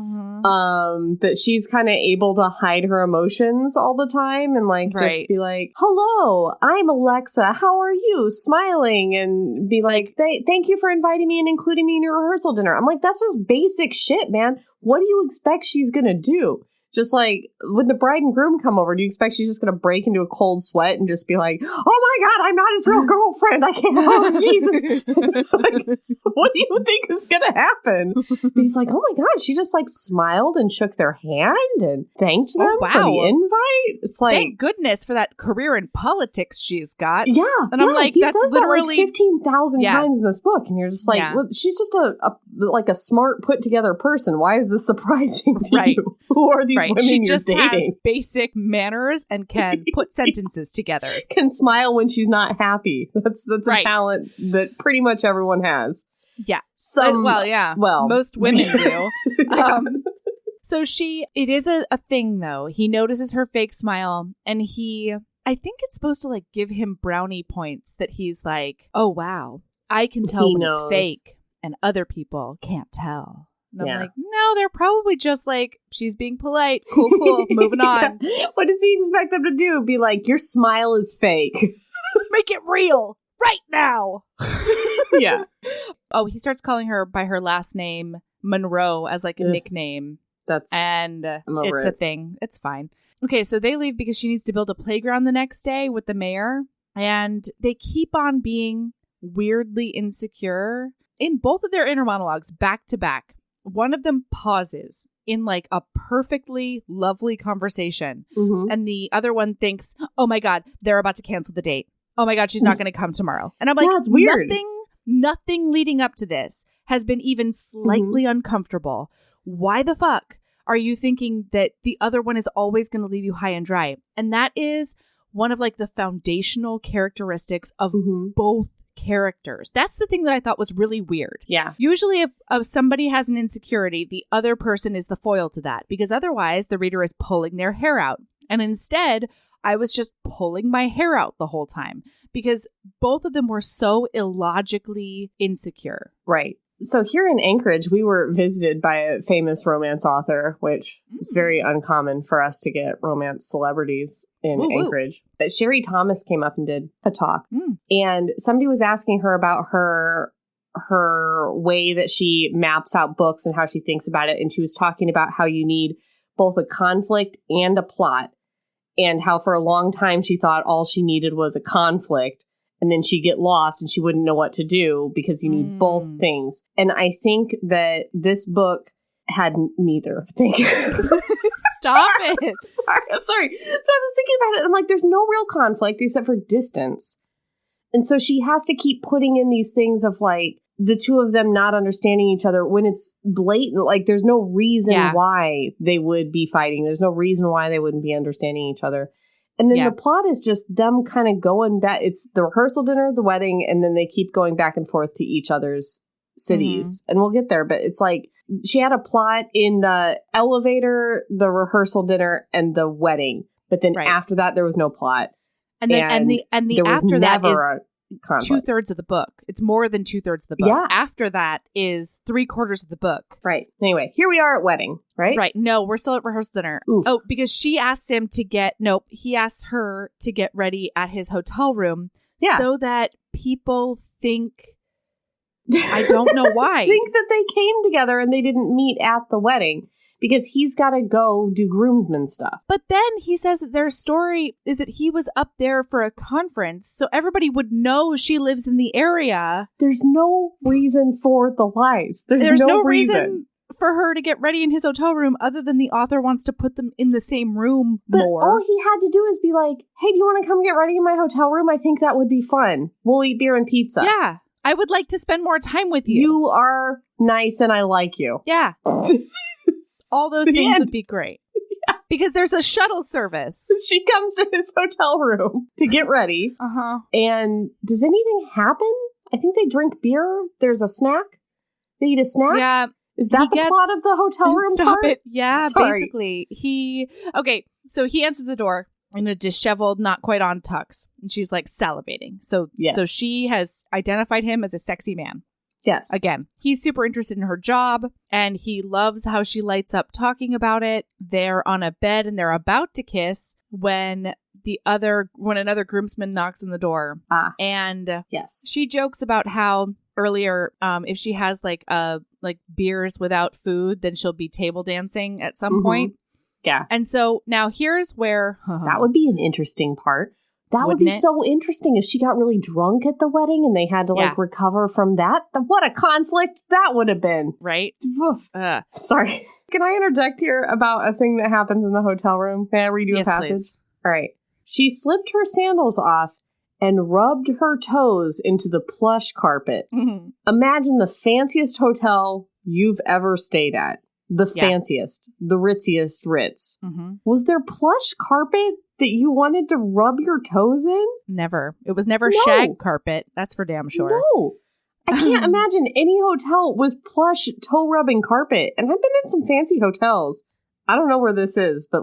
That she's kind of able to hide her emotions all the time and like just be like, hello, I'm Alexa. How are you? Smiling and be like, thank you for inviting me and including me in your rehearsal dinner. I'm like, that's just basic shit, man. What do you expect she's going to do? Just like when the bride and groom come over, do you expect she's just going to break into a cold sweat and just be like, oh my God, I'm not his real girlfriend. I can't. Oh, Jesus. Like, what do you think is going to happen? And he's like, oh my God, she just like smiled and shook their hand and thanked them for the invite. It's like, thank goodness for that career in politics she's got. Yeah. And I'm like, that's literally like 15,000 times in this book. And you're just like, well, she's just a smart put together person. Why is this surprising to you? Who are these women she you're just dating? Has basic manners and can put sentences together. Can smile when she's not happy. That's a talent that pretty much everyone has. Yeah. Most women do. So it is a thing though. He notices her fake smile and I think it's supposed to like give him brownie points that he's like, oh wow, I can tell when it's fake and other people can't tell. And I'm like, no, they're probably just like, she's being polite. Cool, moving on. What does he expect them to do? Be like, your smile is fake. Make it real right now. Yeah. Oh, he starts calling her by her last name, Monroe, as like a nickname. It's a thing. It's fine. Okay, so they leave because she needs to build a playground the next day with the mayor. And they keep on being weirdly insecure in both of their inner monologues back to back. One of them pauses in like a perfectly lovely conversation. And the other one thinks, oh my God, they're about to cancel the date. Oh my God, she's not going to come tomorrow. And I'm like, it's weird. Nothing leading up to this has been even slightly uncomfortable. Why the fuck are you thinking that the other one is always going to leave you high and dry? And that is one of like the foundational characteristics of both characters. That's the thing that I thought was really weird. Yeah. Usually if somebody has an insecurity, the other person is the foil to that, because otherwise the reader is pulling their hair out. And instead, I was just pulling my hair out the whole time because both of them were so illogically insecure. Right. So here in Anchorage, we were visited by a famous romance author, which is very uncommon for us to get romance celebrities in Anchorage. But Sherry Thomas came up and did a talk. And somebody was asking her about her way that she maps out books and how she thinks about it. And she was talking about how you need both a conflict and a plot. And how for a long time she thought all she needed was a conflict. And then she'd get lost and she wouldn't know what to do because you need both things. And I think that this book had neither thing. Stop it. Sorry. But I was thinking about it. I'm like, there's no real conflict except for distance. And so she has to keep putting in these things of like the two of them not understanding each other when it's blatant. Like there's no reason why they would be fighting. There's no reason why they wouldn't be understanding each other. And then the plot is just them kind of going back. It's the rehearsal dinner, the wedding, and then they keep going back and forth to each other's cities. And we'll get there. But it's like she had a plot in the elevator, the rehearsal dinner, and the wedding. But then after that, there was no plot. And then the after that is 2/3 of the book. It's more than 2/3 of the book. Yeah. After that is 3/4 of the book. Right. Anyway, here we are at wedding, right? Right. No, we're still at rehearsal dinner. Oof. Oh, because she asks him he asked her to get ready at his hotel room so that people think, I don't know why. Think that they came together and they didn't meet at the wedding. because he's got to go do groomsman stuff. But then he says that their story is that he was up there for a conference, so everybody would know she lives in the area. There's no reason for the lies. There's no reason for her to get ready in his hotel room other than the author wants to put them in the same room more. All he had to do is be like, hey, do you want to come get ready in my hotel room? I think that would be fun. We'll eat beer and pizza. Yeah. I would like to spend more time with you. You are nice and I like you. Yeah. All those things would be great. Yeah. Because there's a shuttle service. She comes to his hotel room to get ready. Uh-huh. And does anything happen? I think they drink beer. There's a snack. They eat a snack. Yeah. Is that the plot of the hotel room Stop part? it. Yeah, Sorry. basically. So he answered the door in a disheveled, not quite on tux. And she's like salivating. So she has identified him as a sexy man. Yes. Again, he's super interested in her job and he loves how she lights up talking about it. They're on a bed and they're about to kiss when another groomsman knocks on the door. And she jokes about how earlier, if she has like beers without food, then she'll be table dancing at some point. Yeah. And so now here's where that would be an interesting part. That would be so interesting if she got really drunk at the wedding and they had to recover from that. What a conflict that would have been. Right? Sorry. Can I interject here about a thing that happens in the hotel room? May I read you a passage? Please. All right. She slipped her sandals off and rubbed her toes into the plush carpet. Mm-hmm. Imagine the fanciest hotel you've ever stayed at. The fanciest, the ritziest Ritz. Mm-hmm. Was there plush carpet that you wanted to rub your toes in? Never. It was never shag carpet. That's for damn sure. No. I can't imagine any hotel with plush toe-rubbing carpet. And I've been in some fancy hotels. I don't know where this is, but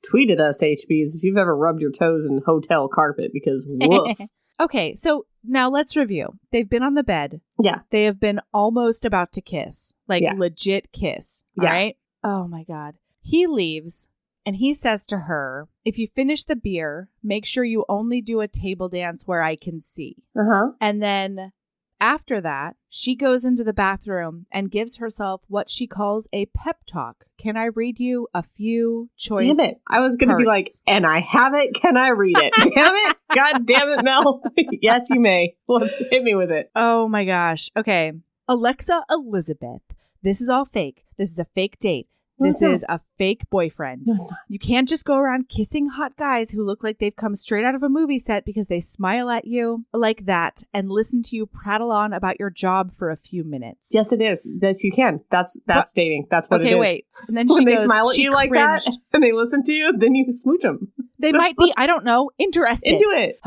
tweet at us, HBs, if you've ever rubbed your toes in hotel carpet, because woof. Okay, so now let's review. They've been on the bed. Yeah. They have been almost about to kiss. Legit kiss. All right? Oh, my God. He leaves, and he says to her, if you finish the beer, make sure you only do a table dance where I can see. Uh-huh. And then after that, she goes into the bathroom and gives herself what she calls a pep talk. Can I read you a few choice Damn it. I was going to be like, and I have it. Can I read it? Damn it. God damn it, Mel. Yes, you may. Let's hit me with it. Oh, my gosh. Okay. Alexa Elizabeth. This is all fake. This is a fake date. This is a fake boyfriend. You can't just go around kissing hot guys who look like they've come straight out of a movie set because they smile at you like that and listen to you prattle on about your job for a few minutes. Yes, it is. Yes, you can. That's dating. That's what it is. Okay, wait. And then when she they goes, smile at you like that and they listen to you, then you smooch them. They might be, I don't know, interested. Into it.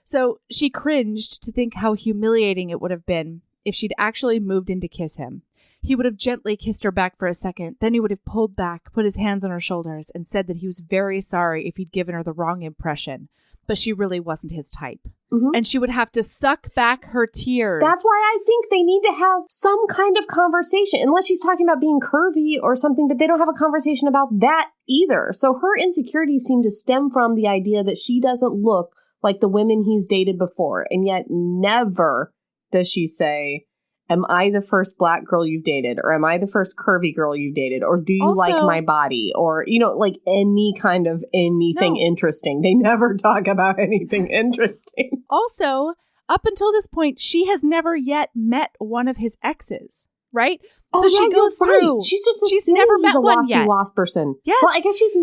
So she cringed to think how humiliating it would have been if she'd actually moved in to kiss him. He would have gently kissed her back for a second. Then he would have pulled back, put his hands on her shoulders, and said that he was very sorry if he'd given her the wrong impression. But she really wasn't his type. Mm-hmm. And she would have to suck back her tears. That's why I think they need to have some kind of conversation. Unless she's talking about being curvy or something, but they don't have a conversation about that either. So her insecurities seem to stem from the idea that she doesn't look like the women he's dated before. And yet never does she say, am I the first black girl you've dated? Or am I the first curvy girl you've dated? Or do you like my body? Or, like any kind of anything interesting. They never talk about anything interesting. Also, up until this point, she has never yet met one of his exes, right? So she goes through. She's never met one yet. Wasp person. Yes. Well, I guess she's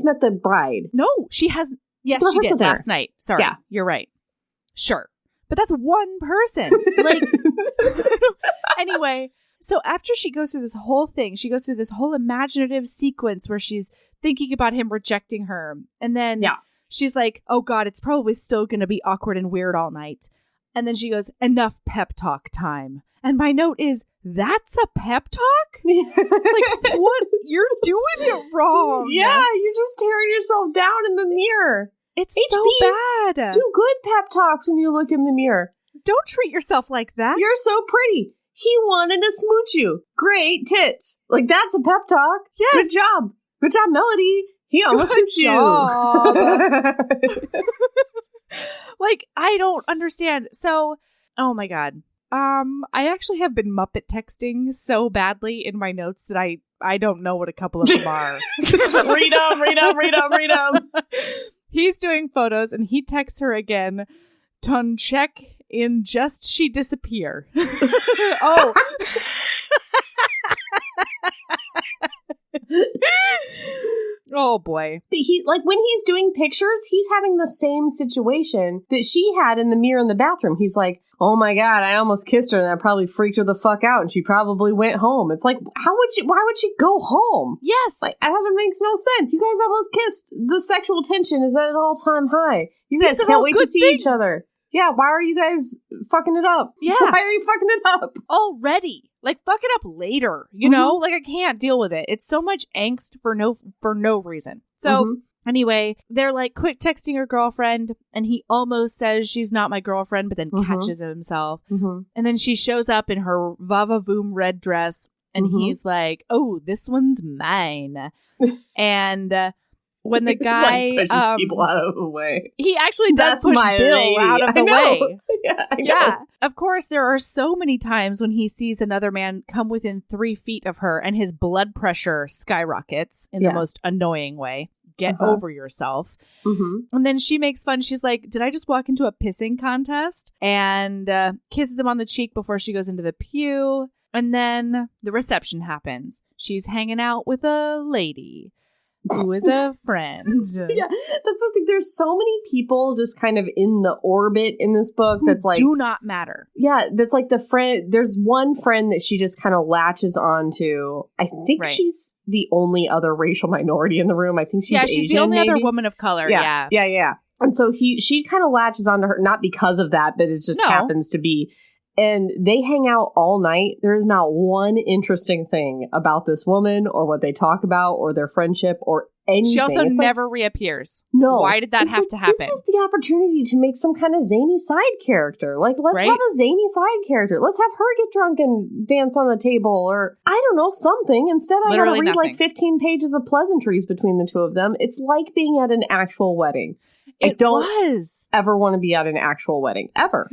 met the bride. No, she has. Yes, she did last night. Sorry. Yeah. You're right. Sure. But that's one person. Anyway, so after she goes through this whole thing, she goes through this whole imaginative sequence where she's thinking about him rejecting her. And then she's like, oh God, it's probably still going to be awkward and weird all night. And then she goes, enough pep talk time. And my note is, that's a pep talk? What? You're doing it wrong. Yeah, you're just tearing yourself down in the mirror. It's so bad. Do good pep talks when you look in the mirror. Don't treat yourself like that. You're so pretty. He wanted to smooch you. Great tits. That's a pep talk. Yes. Good job. Good job, Melody. He almost smooched you. I don't understand. So, oh my God. I actually have been Muppet texting so badly in my notes that I don't know what a couple of them are. Read them. He's doing photos and he texts her again. Ton check in just she disappear. Oh. Oh boy. He when he's doing pictures, he's having the same situation that she had in the mirror in the bathroom. He's like, oh my God, I almost kissed her and that probably freaked her the fuck out and she probably went home. It's like, why would she go home? Yes. Like, that makes no sense. You guys almost kissed. The sexual tension is at an all-time high. You guys can't wait to see each other. Yeah, why are you guys fucking it up? Yeah. Why are you fucking it up? Already. Like, fuck it up later, you know? Like, I can't deal with it. It's so much angst for no reason. So, anyway, they're like, quit texting your girlfriend, and he almost says she's not my girlfriend, but then catches himself. And then she shows up in her va-va-voom red dress, and he's like, oh, this one's mine. And... when the guy pushes people out of the way, he actually does push Bill out of the way. Yeah. Of course, there are so many times when he sees another man come within 3 feet of her and his blood pressure skyrockets in the most annoying way. Get over yourself. And then she makes fun. She's like, did I just walk into a pissing contest? And kisses him on the cheek before she goes into the pew. And then the reception happens. She's hanging out with a lady who is a friend. Yeah, that's the thing. There's so many people just kind of in the orbit in this book that's like... do not matter. Yeah, that's like the friend... There's one friend that she just kind of latches onto. I think she's the only other racial minority in the room. I think she's Asian, she's the only maybe. other woman of color. Yeah. And so she kind of latches onto her, not because of that, but it just happens to be... And they hang out all night. There is not one interesting thing about this woman or what they talk about or their friendship or anything. She also never reappears. No. Why did that have to happen? This is the opportunity to make some kind of zany side character. Like, let's have a zany side character. Let's have her get drunk and dance on the table or, I don't know, something. Instead, I gotta read like 15 pages of pleasantries between the two of them. It's like being at an actual wedding. I don't ever want to be at an actual wedding. Ever.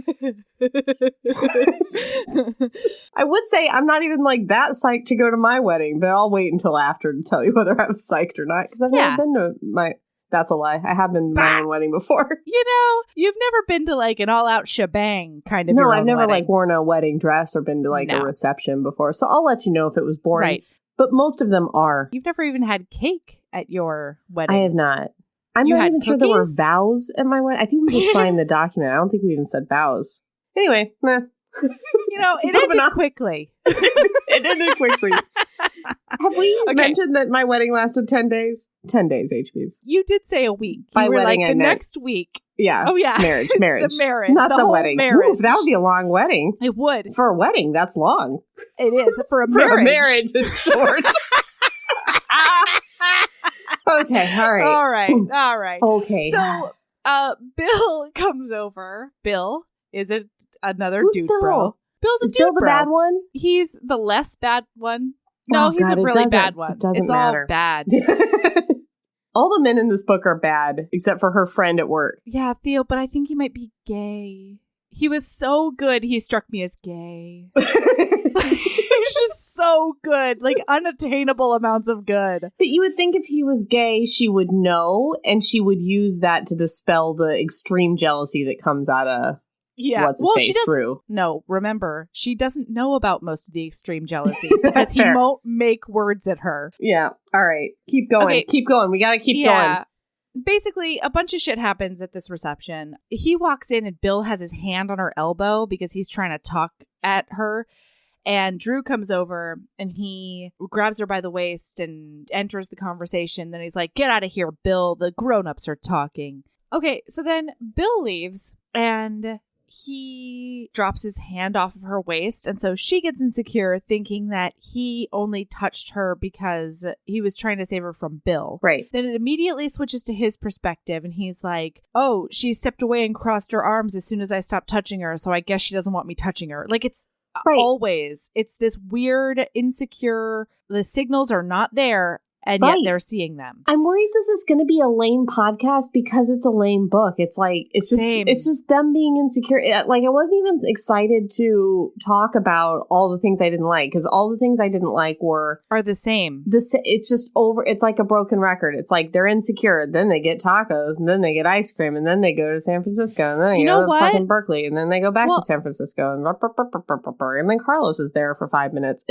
I would say I'm not even like that psyched to go to my wedding, but I'll wait until after to tell you whether I was psyched or not. Because I've never been to my... That's a lie. I have been to my own wedding before. You know, you've never been to like an all-out shebang kind of No, I've never like worn a wedding dress or been to like a reception before. So I'll let you know if it was boring. Right. But most of them are. You've never even had cake at your wedding. I have not. I'm not even sure there were vows at my wedding. I think we just signed the document. I don't think we even said vows. Anyway, You know, it ended quickly. It ended quickly. Have we mentioned that my wedding lasted 10 days? 10 days, HBs. You did say a week. By you were wedding, like, the next week. Yeah. Oh, yeah. Marriage. The marriage. Not the whole wedding. Marriage. Oof, that would be a long wedding. It would. For a wedding, that's long. It is. For a For marriage. a marriage, it's short. Okay, all right. Okay. So, Bill comes over. Bill is another Who's dude, Bill? bro. Bill's a Is dude, Bill the bro. bad one? He's the less bad one. No, he's a really bad one. It's matter. all bad. All the men in this book are bad, except for her friend at work. Yeah, Theo, but I think he might be gay. He was so good, he struck me as gay. He's just so good. Like, unattainable amounts of good. But you would think if he was gay, she would know, and she would use that to dispel the extreme jealousy that comes out of what's-his-face through. No, remember, she doesn't know about most of the extreme jealousy because he won't make words at her. Yeah. All right. Keep going. Okay. Keep going. We got to keep going. Basically, a bunch of shit happens at this reception. He walks in and Bill has his hand on her elbow because he's trying to talk at her. And Drew comes over and he grabs her by the waist and enters the conversation. Then he's like, get out of here, Bill. The grown-ups are talking. Okay, so then Bill leaves and he drops his hand off of her waist. And so she gets insecure thinking that he only touched her because he was trying to save her from Bill. Right. Then it immediately switches to his perspective. And he's like, oh, she stepped away and crossed her arms as soon as I stopped touching her. So I guess she doesn't want me touching her. Like, it's always, it's this weird, insecure, the signals are not there. and yet they're seeing them. I'm worried this is going to be a lame podcast because it's a lame book. It's like, it's just them being insecure. Like, I wasn't even excited to talk about all the things I didn't like, because all the things I didn't like are the same. It's just over. It's like a broken record. It's like they're insecure, then they get tacos, and then they get ice cream, and then they go to San Francisco, and then they go to fucking Berkeley, and then they go back to San Francisco, and then Carlos is there for 5 minutes.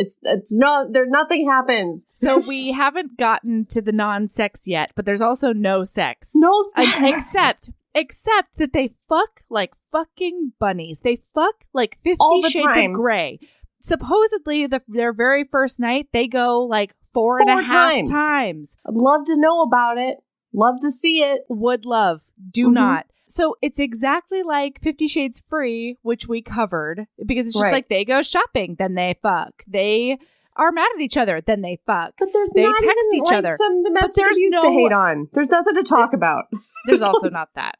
Nothing happens. So we haven't gotten to the non-sex yet, but there's also no sex. No sex. Except that they fuck like fucking bunnies. They fuck like 50 Shades of Grey. Supposedly, their very first night, they go like 4.5 times. I'd love to know about it. Love to see it. Would love. Do not. So it's exactly like 50 Shades Free, which we covered, because it's just like they go shopping, then they fuck. They are mad at each other, then they fuck. But they not text even each other. Some domestic abuse to hate on. There's nothing to talk about. There's also not that.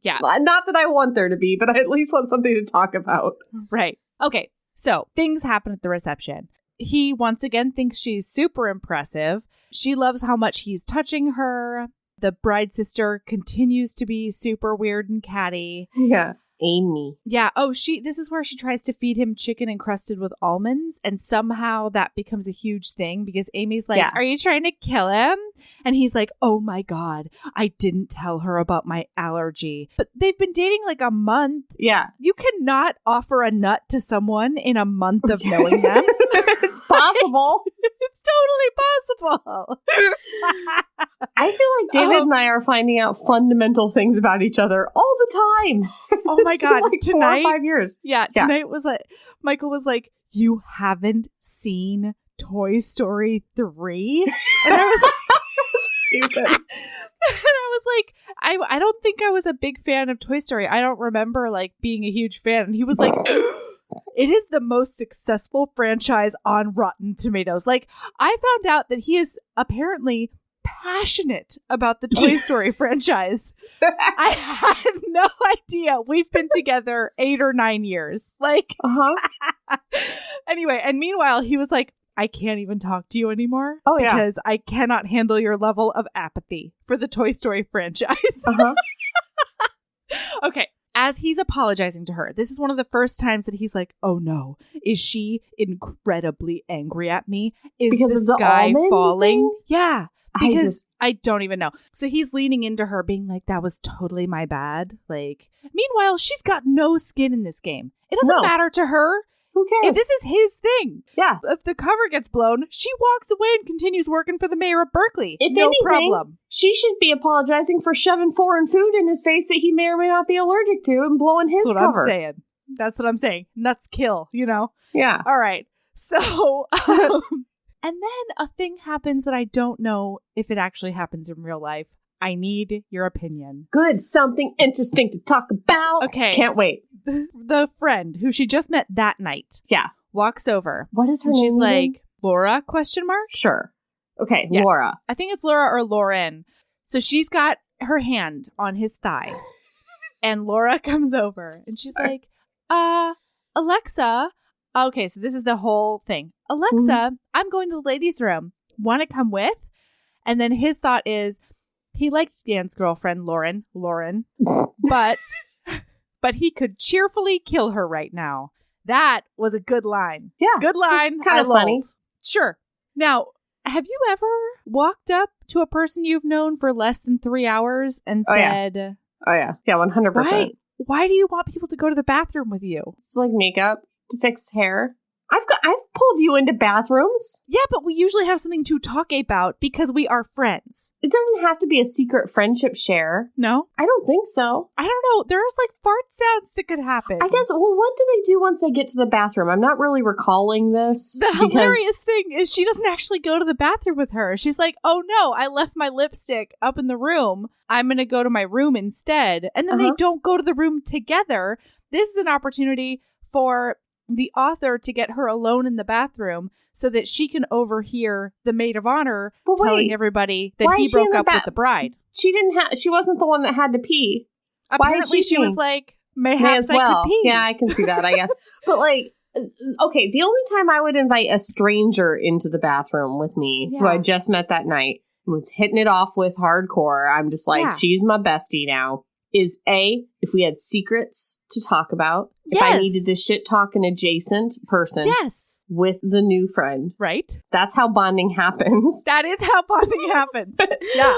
Yeah. Not that I want there to be, but I at least want something to talk about. Right. Okay. So things happen at the reception. He once again thinks she's super impressive. She loves how much he's touching her. The bride sister continues to be super weird and catty. Yeah. Amy. Yeah. Oh, this is where she tries to feed him chicken encrusted with almonds. And somehow that becomes a huge thing because Amy's like, are you trying to kill him? And he's like, oh my God, I didn't tell her about my allergy. But they've been dating like a month. Yeah. You cannot offer a nut to someone in a month of knowing them. It's possible. It's totally possible. I feel like David and I are finding out fundamental things about each other all the time. Oh my God. Like tonight, 4 or 5 years. Yeah. Tonight was like, Michael was like, you haven't seen Toy Story 3? And I was like, stupid. And I was like, I don't think I was a big fan of Toy Story. I don't remember like being a huge fan. And he was like, it is the most successful franchise on Rotten Tomatoes. Like, I found out that he is apparently passionate about the Toy Story franchise. I had no idea. We've been together 8 or 9 years. Like, Anyway, and meanwhile, he was like, I can't even talk to you anymore. Oh, yeah. Because I cannot handle your level of apathy for the Toy Story franchise. Okay. As he's apologizing to her, this is one of the first times that he's like, oh no, is she incredibly angry at me? Is because the sky falling? Thing? Yeah. Because I don't even know. So he's leaning into her being like, that was totally my bad. Like, meanwhile, she's got no skin in this game. It doesn't matter to her. Who cares? This is his thing. Yeah. If the cover gets blown, she walks away and continues working for the mayor of Berkeley. If no anything, problem. She should be apologizing for shoving foreign food in his face that he may or may not be allergic to and blowing his cover. That's what I'm saying. That's what I'm saying. Nuts kill, you know? Yeah. All right. So, and then a thing happens that I don't know if it actually happens in real life. I need your opinion. Good. Something interesting to talk about. Okay. Can't wait. The friend who she just met that night. Yeah. Walks over. What is her name? She's again? like, Laura, question mark? Sure. Okay. Yeah. Laura. I think it's Laura or Lauren. So she's got her hand on his thigh. And Laura comes over and she's like, Alexa. Okay, so this is the whole thing. Alexa, I'm going to the ladies' room. Want to come with? And then his thought is, he liked Dan's girlfriend, Lauren, but he could cheerfully kill her right now. That was a good line. Yeah. Good line. It's kind of funny. Sure. Now, have you ever walked up to a person you've known for less than 3 hours and said... Oh, yeah. Yeah, 100%. Why do you want people to go to the bathroom with you? It's like makeup to fix hair. I've pulled you into bathrooms. Yeah, but we usually have something to talk about because we are friends. It doesn't have to be a secret friendship share. No? I don't think so. I don't know. There's like fart sounds that could happen. I guess, well, what do they do once they get to the bathroom? I'm not really recalling this. The hilarious thing is she doesn't actually go to the bathroom with her. She's like, oh no, I left my lipstick up in the room. I'm going to go to my room instead. And then they don't go to the room together. This is an opportunity for the author to get her alone in the bathroom so that she can overhear the maid of honor telling everybody that he broke up with the bride. She wasn't the one that had to pee. Apparently she was like, mayhaps may as well. I could pee. Yeah, I can see that, I guess. But like, okay, the only time I would invite a stranger into the bathroom with me, who I just met that night, and was hitting it off with hardcore, I'm just like, she's my bestie now, is A, if we had secrets to talk about, if I needed to shit talk an adjacent person with the new friend. Right. That's how bonding happens. That is how bonding happens. Yeah.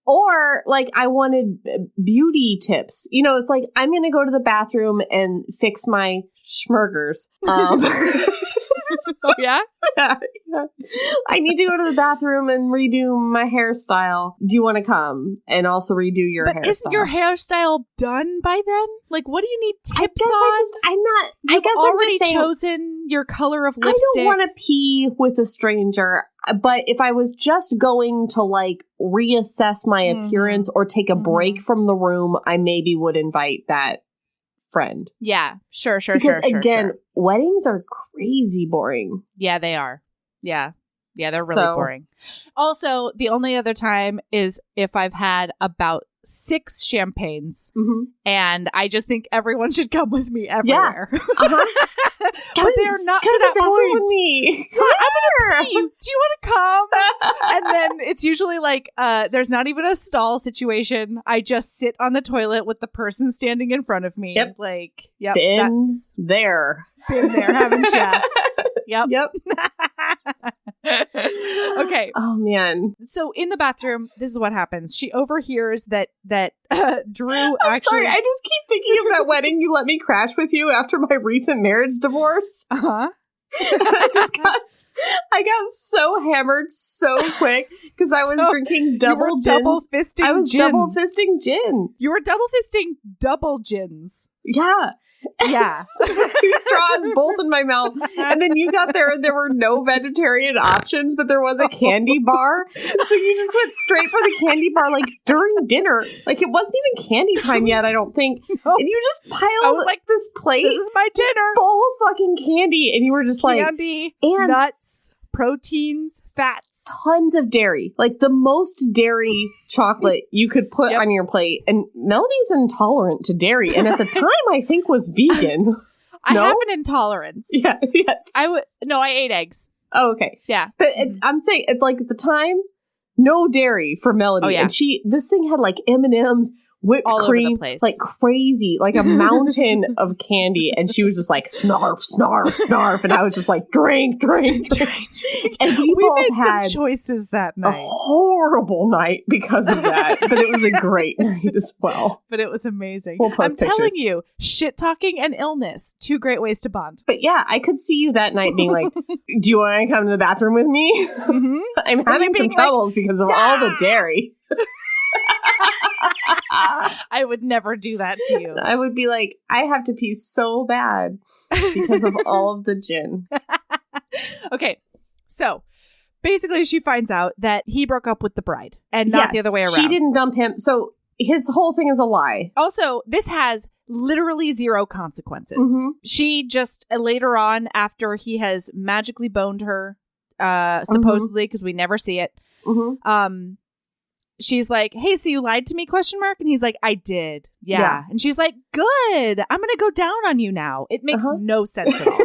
Or, like, I wanted beauty tips. You know, it's like, I'm going to go to the bathroom and fix my schmurgers. Oh, yeah? Yeah. I need to go to the bathroom and redo my hairstyle. Do you want to come and also redo your hairstyle? Isn't your hairstyle done by then? Like, what do you need tips I'm not. You've I guess already I'm just saying, chosen your color of lipstick. I don't want to pee with a stranger. But if I was just going to, like, reassess my appearance or take a break from the room, I maybe would invite that friend. Yeah, sure. Because again, weddings are crazy boring. Yeah, they are. Yeah, they're really boring. Also, the only other time is if I've had about 6 champagnes, and I just think everyone should come with me everywhere. Yeah. But they're not to that point. With me. I'm gonna pee. Do you want to come? And then it's usually like there's not even a stall situation. I just sit on the toilet with the person standing in front of me. Yep. Like, been there, haven't you? Yep. Okay. Oh man. So in the bathroom, this is what happens. She overhears that Drew actually. Sorry, I just keep thinking of that wedding you let me crash with you after my recent marriage divorce. I got so hammered so quick because I was drinking double gins. Double fisting. I was gins. double fisting gin. You were double fisting double gins. Yeah. Yeah. 2 straws, both in my mouth. And then you got there and there were no vegetarian options, but there was a candy bar. So you just went straight for the candy bar, like, during dinner. Like, it wasn't even candy time yet, I don't think. No. And you just piled like this plate. This is my dinner. Full of fucking candy. And you were just like... Candy, and nuts, proteins, fats. Tons of dairy. Like, the most dairy chocolate you could put on your plate. And Melody's intolerant to dairy. And at the time, I think was vegan. I have an intolerance. Yeah, yes. I ate eggs. Oh, okay. Yeah. But I'm saying, like, at the time, no dairy for Melody. Oh, yeah. And this thing had, like, M&M's, whipped all cream, over the place. Like crazy, like a mountain of candy. And she was just like, snarf, snarf, snarf. And I was just like, drink, drink, drink. And we both had some choices that night. A horrible night because of that. But it was a great night as well. But it was amazing. We'll post I'm pictures. telling you, shit talking and illness, 2 great ways to bond. But yeah, I could see you that night being like, do you want to come to the bathroom with me? Mm-hmm. I'm having some troubles because of all the dairy. I would never do that to you. I would be like, I have to pee so bad because of all of the gin. Okay, so basically she finds out that he broke up with the bride and not the other way around. She didn't dump him. So his whole thing is a lie. Also, this has literally 0 consequences. Mm-hmm. She just later on, after he has magically boned her, supposedly, because we never see it, she's like, hey, so you lied to me, ? And he's like, I did. Yeah. And she's like, good. I'm going to go down on you now. It makes no sense at all.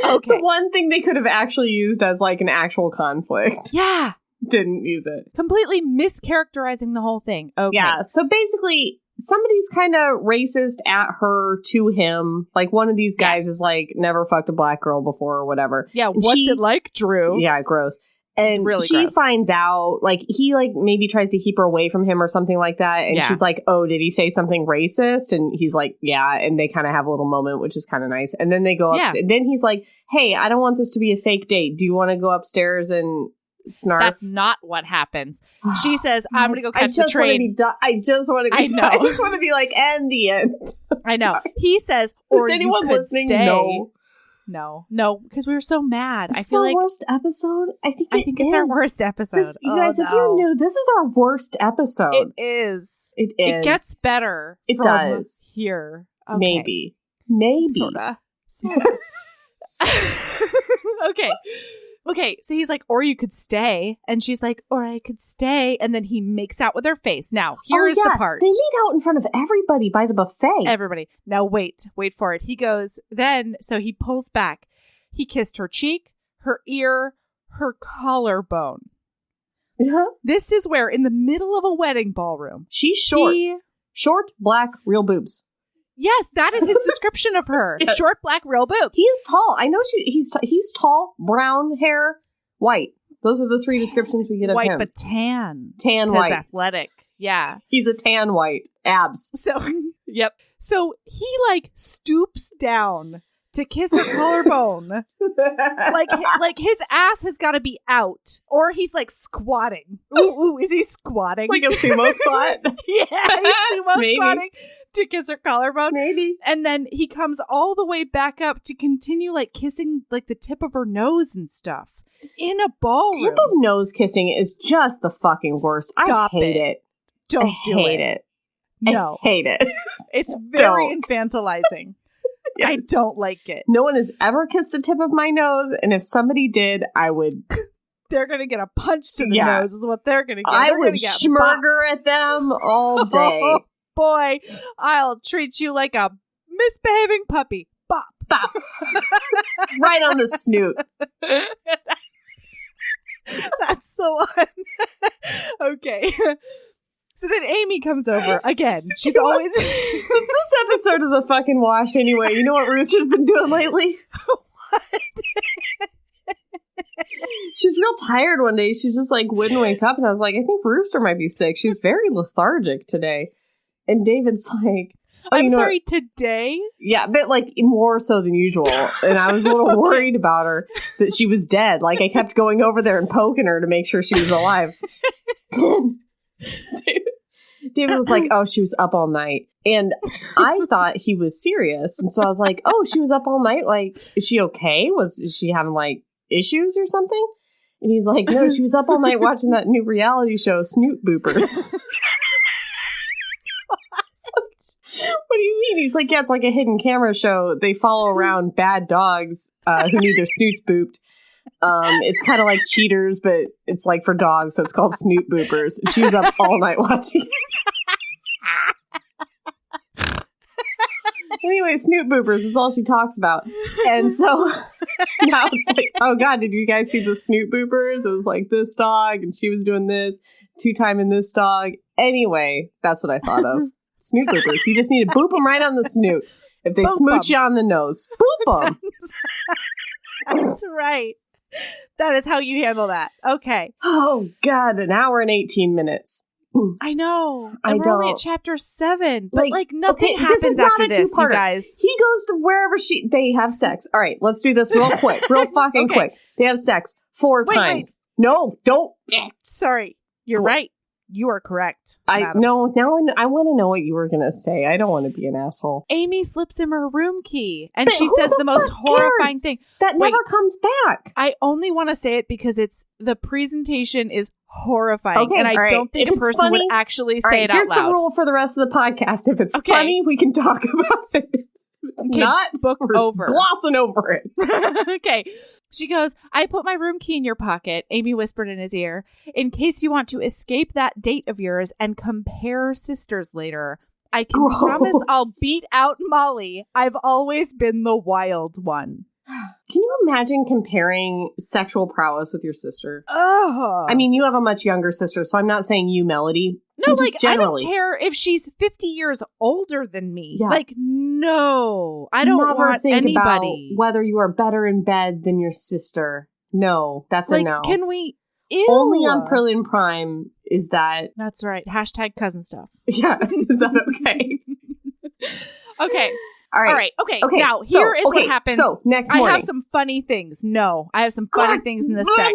Okay. The one thing they could have actually used as like an actual conflict. Yeah. Didn't use it. Completely mischaracterizing the whole thing. Okay. Yeah. So basically, somebody's kind of racist at her to him. Like one of these guys is like, never fucked a black girl before or whatever. Yeah. What's it like, Drew? Yeah. Gross. And really she gross. finds out, like, he, like, maybe tries to keep her away from him or something like that. And she's like, oh, did he say something racist? And he's like, yeah. And they kind of have a little moment, which is kind of nice. And then they go upstairs. And then he's like, hey, I don't want this to be a fake date. Do you want to go upstairs and snarf? That's not what happens. She says, I'm going to go catch the train. I just want to be done. I just want to be like, and the end. I know. He says, or is anyone you could listening? Stay. No, because we were so mad. I feel like worst episode. I think it's our worst episode. You guys, if you're new, this is our worst episode. It is. It gets better. It does here. Okay. Maybe. Sorta. Okay. Okay, so he's like, or you could stay. And she's like, or I could stay. And then he makes out with her face. Now, here's the part. They made out in front of everybody by the buffet. Everybody. Now, wait for it. He goes, so he pulls back. He kissed her cheek, her ear, her collarbone. This is where, in the middle of a wedding ballroom. She's short. Short, black, real boobs. Yes, that is his description of her. Yes. Short, black, real boobs. He is tall. I know he's tall, brown hair, white. Those are the three descriptions we get of him. White, but tan. Tan white. Athletic. Yeah. He's a tan white. Abs. So, yep. So he stoops down to kiss her collarbone. like his ass has got to be out, or he's squatting. Ooh, is he squatting? Like a sumo squat? Yeah, he's sumo squatting to kiss her collarbone. Maybe. And then he comes all the way back up to continue kissing the tip of her nose and stuff in a ballroom. Tip of nose kissing is just the fucking worst. Stop I hate it. Don't do it. I hate it. No. I hate it. It's very infantilizing. Yes. I don't like it. No one has ever kissed the tip of my nose, and if somebody did, I would... They're going to get a punch to the nose is what they're going to get. I would schmurger at them all day. Oh, boy, I'll treat you like a misbehaving puppy. Bop. Bop. Right on the snoot. That's the one. Okay. So then Amy comes over again. She's always... So this episode is a fucking wash anyway. You know what Rooster's been doing lately? What? She was real tired one day. She just wouldn't wake up. And I was like, I think Rooster might be sick. She's very lethargic today. And David's like... I'm sorry, today? Yeah, but more so than usual. And I was a little worried about her, that she was dead. I kept going over there and poking her to make sure she was alive. David was like, oh, she was up all night. And I thought he was serious. And so I was like, oh, she was up all night? Is she okay? Is she having issues or something? And he's like, no, she was up all night watching that new reality show, Snoot Boopers. What do you mean? He's like, yeah, it's like a hidden camera show. They follow around bad dogs who need their snoots booped. It's kind of like Cheaters, but it's for dogs, so it's called Snoot Boopers. And she was up all night watching. Anyway, Snoot Boopers is all she talks about. And so now it's oh God, did you guys see the Snoot Boopers? It was this dog, and she was doing this, 2-timing this dog. Anyway, that's what I thought of. Snoot Boopers. You just need to boop them right on the snoot. If they smooch you on the nose, boop them. That's right. That is how you handle that. Okay. Oh, God. 1 hour and 18 minutes. I know. And we're only at chapter 7. But nothing happens this is after not a this, you two-parter. guys. He goes to wherever they have sex. All right, let's do this real quick. Real fucking quick. They have sex 4 times. Wait. No, don't. Sorry. You're right. You are correct. Now I want to know what you were going to say. I don't want to be an asshole. Amy slips him her room key, and she says the most horrifying thing. That never comes back. I only want to say it because the presentation is horrifying, and I don't think a person would actually say it out loud. Here's the rule for the rest of the podcast. If it's funny, we can talk about it. Not book over. Glossing over it. Okay. She goes, I put my room key in your pocket, Amy whispered in his ear, in case you want to escape that date of yours and compare sisters later. I can promise I'll beat out Molly. I've always been the wild one. Can you imagine comparing sexual prowess with your sister? Oh. I mean, you have a much younger sister, so I'm not saying you, Melody. No, just generally. I don't care if she's 50 years older than me. Yeah. No. I don't want anybody. About whether you are better in bed than your sister. No, that's a no. Can we... Ew. Only on Brilliant Prime is that... That's right. # cousin stuff. Yeah. Is that okay? Okay. All right. Okay. Now, here is what happens. So, next morning. I have some funny things. No. I have some funny things in the sex.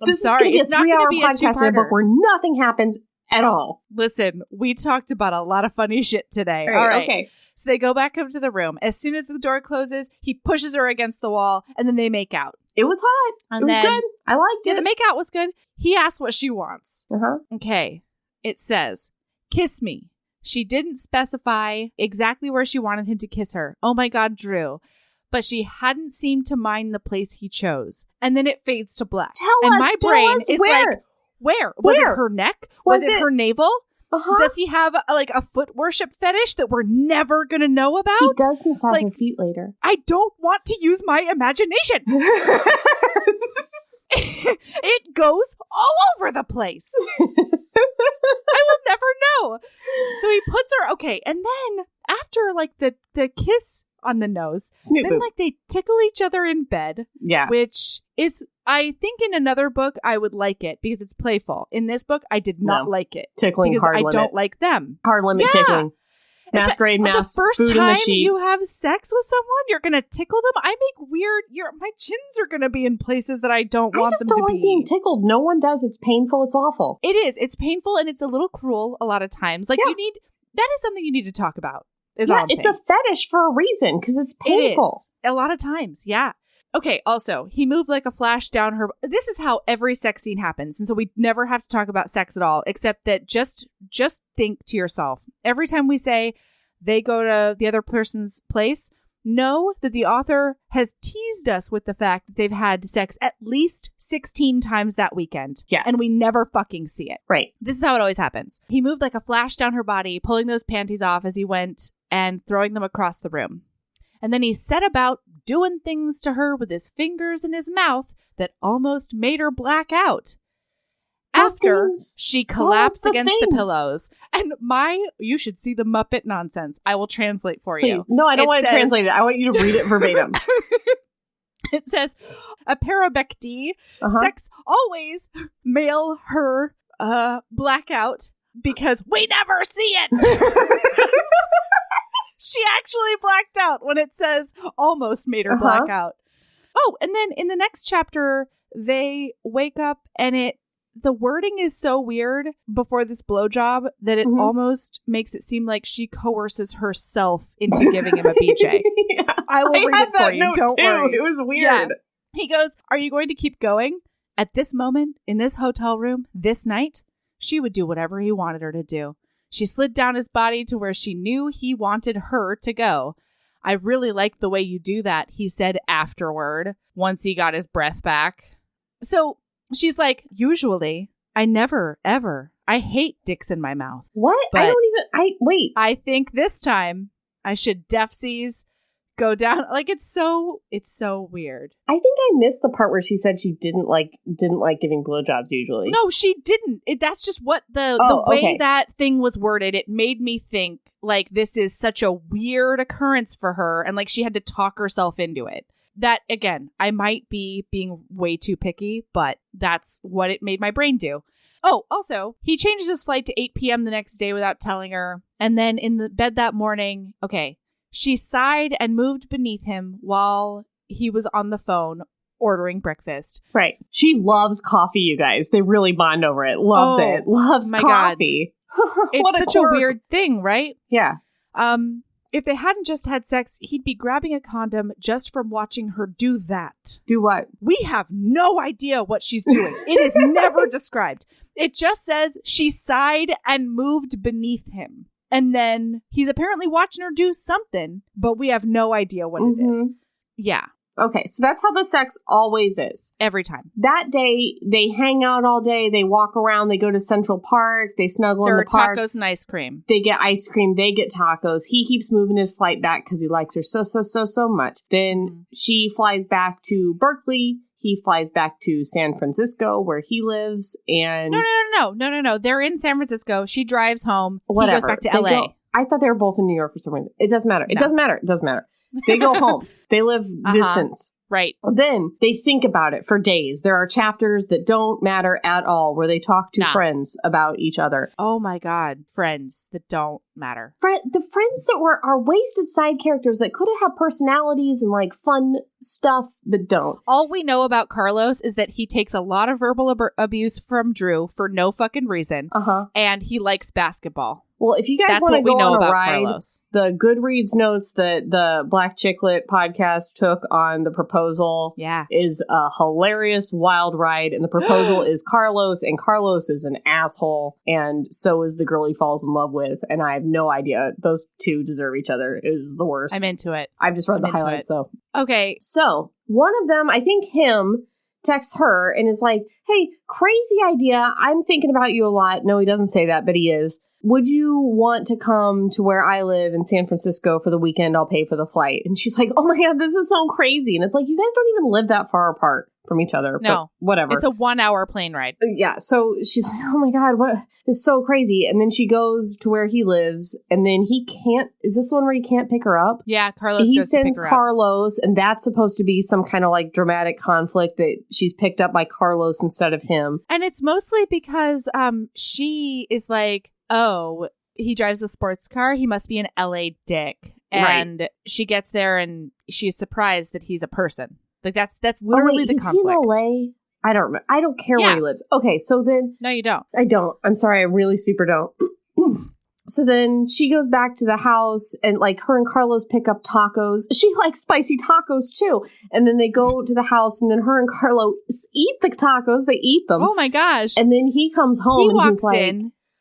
This is going to be a 3-hour podcast in a book where nothing happens at all. Listen, we talked about a lot of funny shit today. All right. Okay. So they go back up to the room. As soon as the door closes, he pushes her against the wall, and then they make out. It was hot. It was good. I liked it. Yeah, the make out was good. He asks what she wants. Uh-huh. Okay. It says, kiss me. She didn't specify exactly where she wanted him to kiss her. Oh my God, Drew. but she hadn't seemed to mind the place he chose. And then it fades to black. Tell us, my brain is where? like, where? Was it her neck? Was it her navel? Uh-huh. Does he have a foot worship fetish that we're never going to know about? He does massage her feet later. I don't want to use my imagination. It goes all over the place. I will never know. So he puts her, okay, and then after like the kiss on the nose, Snoot then boop. like they tickle each other in bed. Yeah. Which is, I think in another book I would like it because it's playful. In this book I did not like it. Tickling because hard I limit. Don't like them. Hard limit tickling. Masquerade mask, the first food in the time sheets. you have sex with someone, you're gonna tickle them. I make weird. My chins are gonna be in places that I don't want them to be. I just don't like being tickled. No one does. It's painful. It's awful. It is. It's painful and it's a little cruel a lot of times. Like you need. That is something you need to talk about. All I'm it's saying. a fetish for a reason because it's painful. It is. A lot of times, yeah. Okay, also, he moved like a flash down her... This is how every sex scene happens, and so we never have to talk about sex at all, except that just think to yourself. Every time we say they go to the other person's place, know that the author has teased us with the fact that they've had sex at least 16 times that weekend. Yes. And we never fucking see it. Right. This is how it always happens. He moved like a flash down her body, pulling those panties off as he went and throwing them across the room. And then he set about doing things to her with his fingers in his mouth that almost made her black out. After she collapsed against the pillows. And you should see the Muppet nonsense. I will translate for you. No, I don't want to translate it. I want you to read it verbatim. It says, a parabecti, sex always male her blackout because we never see it. She actually blacked out when it says almost made her black out. Oh, and then in the next chapter, they wake up and the wording is so weird before this blowjob that it almost makes it seem like she coerces herself into giving him a BJ. Yeah, I will read it for you. Don't worry. It was weird. Yeah. He goes, are you going to keep going? At this moment, in this hotel room, this night, she would do whatever he wanted her to do. She slid down his body to where she knew he wanted her to go. I really like the way you do that, he said afterward, once he got his breath back. So she's like, usually, I never, ever, I hate dicks in my mouth. What? Wait. I think this time I should defsies go down. Like, it's so weird. I think I missed the part where she said she didn't like giving blowjobs usually. No, she didn't. That's just what the way that thing was worded. It made me think like this is such a weird occurrence for her, and like she had to talk herself into it. That, again, I might be being way too picky, but that's what it made my brain do. Oh, also, he changes his flight to 8 p.m. the next day without telling her. And then in the bed that morning, she sighed and moved beneath him while he was on the phone ordering breakfast. Right. She loves coffee, you guys. They really bond over it. Loves it. Loves coffee. It's such a weird thing, right? Yeah. If they hadn't just had sex, he'd be grabbing a condom just from watching her do that. Do what? We have no idea what she's doing. It is never described. It just says she sighed and moved beneath him. And then he's apparently watching her do something, but we have no idea what it is. Yeah. Okay, so that's how the sex always is. Every time. That day, they hang out all day, they walk around, they go to Central Park, they snuggle in the park. Tacos and ice cream. They get ice cream, they get tacos. He keeps moving his flight back because he likes her so much. Then she flies back to Berkeley. He flies back to San Francisco where he lives. And No. They're in San Francisco. She drives home. Whatever. He goes back to LA. I thought they were both in New York for some reason. It doesn't matter. It doesn't matter. They go home. They live distance. Right. Then they think about it for days. There are chapters that don't matter at all where they talk to friends about each other. Oh my God. Friends that don't matter. The friends that are wasted side characters that could have had personalities and like fun stuff, but don't. All we know about Carlos is that he takes a lot of verbal abuse from Drew for no fucking reason. And he likes basketball. Well, if you guys want to go on a ride, Carlos. The Goodreads notes that the Black Chicklet podcast took on the proposal is a hilarious wild ride. And the proposal is Carlos, and Carlos is an asshole. And so is the girl he falls in love with. And I have no idea. Those two deserve each other. It is the worst. I'm into it. I've just read the highlights, though. Okay. So one of them, I think him, texts her and is like, hey, crazy idea. I'm thinking about you a lot. No, he doesn't say that, but he is. Would you want to come to where I live in San Francisco for the weekend? I'll pay for the flight. And she's like, oh my God, this is so crazy. And it's like, you guys don't even live that far apart from each other. No. But whatever. It's a 1 hour plane ride. Yeah. So she's like, oh my God, what is so crazy? And then she goes to where he lives, and then he can't. Is this the one where he can't pick her up? Yeah, Carlos. He sends Carlos, and that's supposed to be some kind of like dramatic conflict that she's picked up by Carlos instead of him. And it's mostly because she is like, oh, he drives a sports car. He must be an LA dick. And she gets there and she's surprised that he's a person. Like that's literally the conflict. Is he in LA? I don't remember. I don't care where he lives. Okay, so then... No, you don't. I don't. I'm sorry. I really super don't. So then she goes back to the house and like her and Carlos pick up tacos. She likes spicy tacos too. And then they go to the house and then her and Carlos eat the tacos. They eat them. Oh my gosh. And then he comes home and he's like...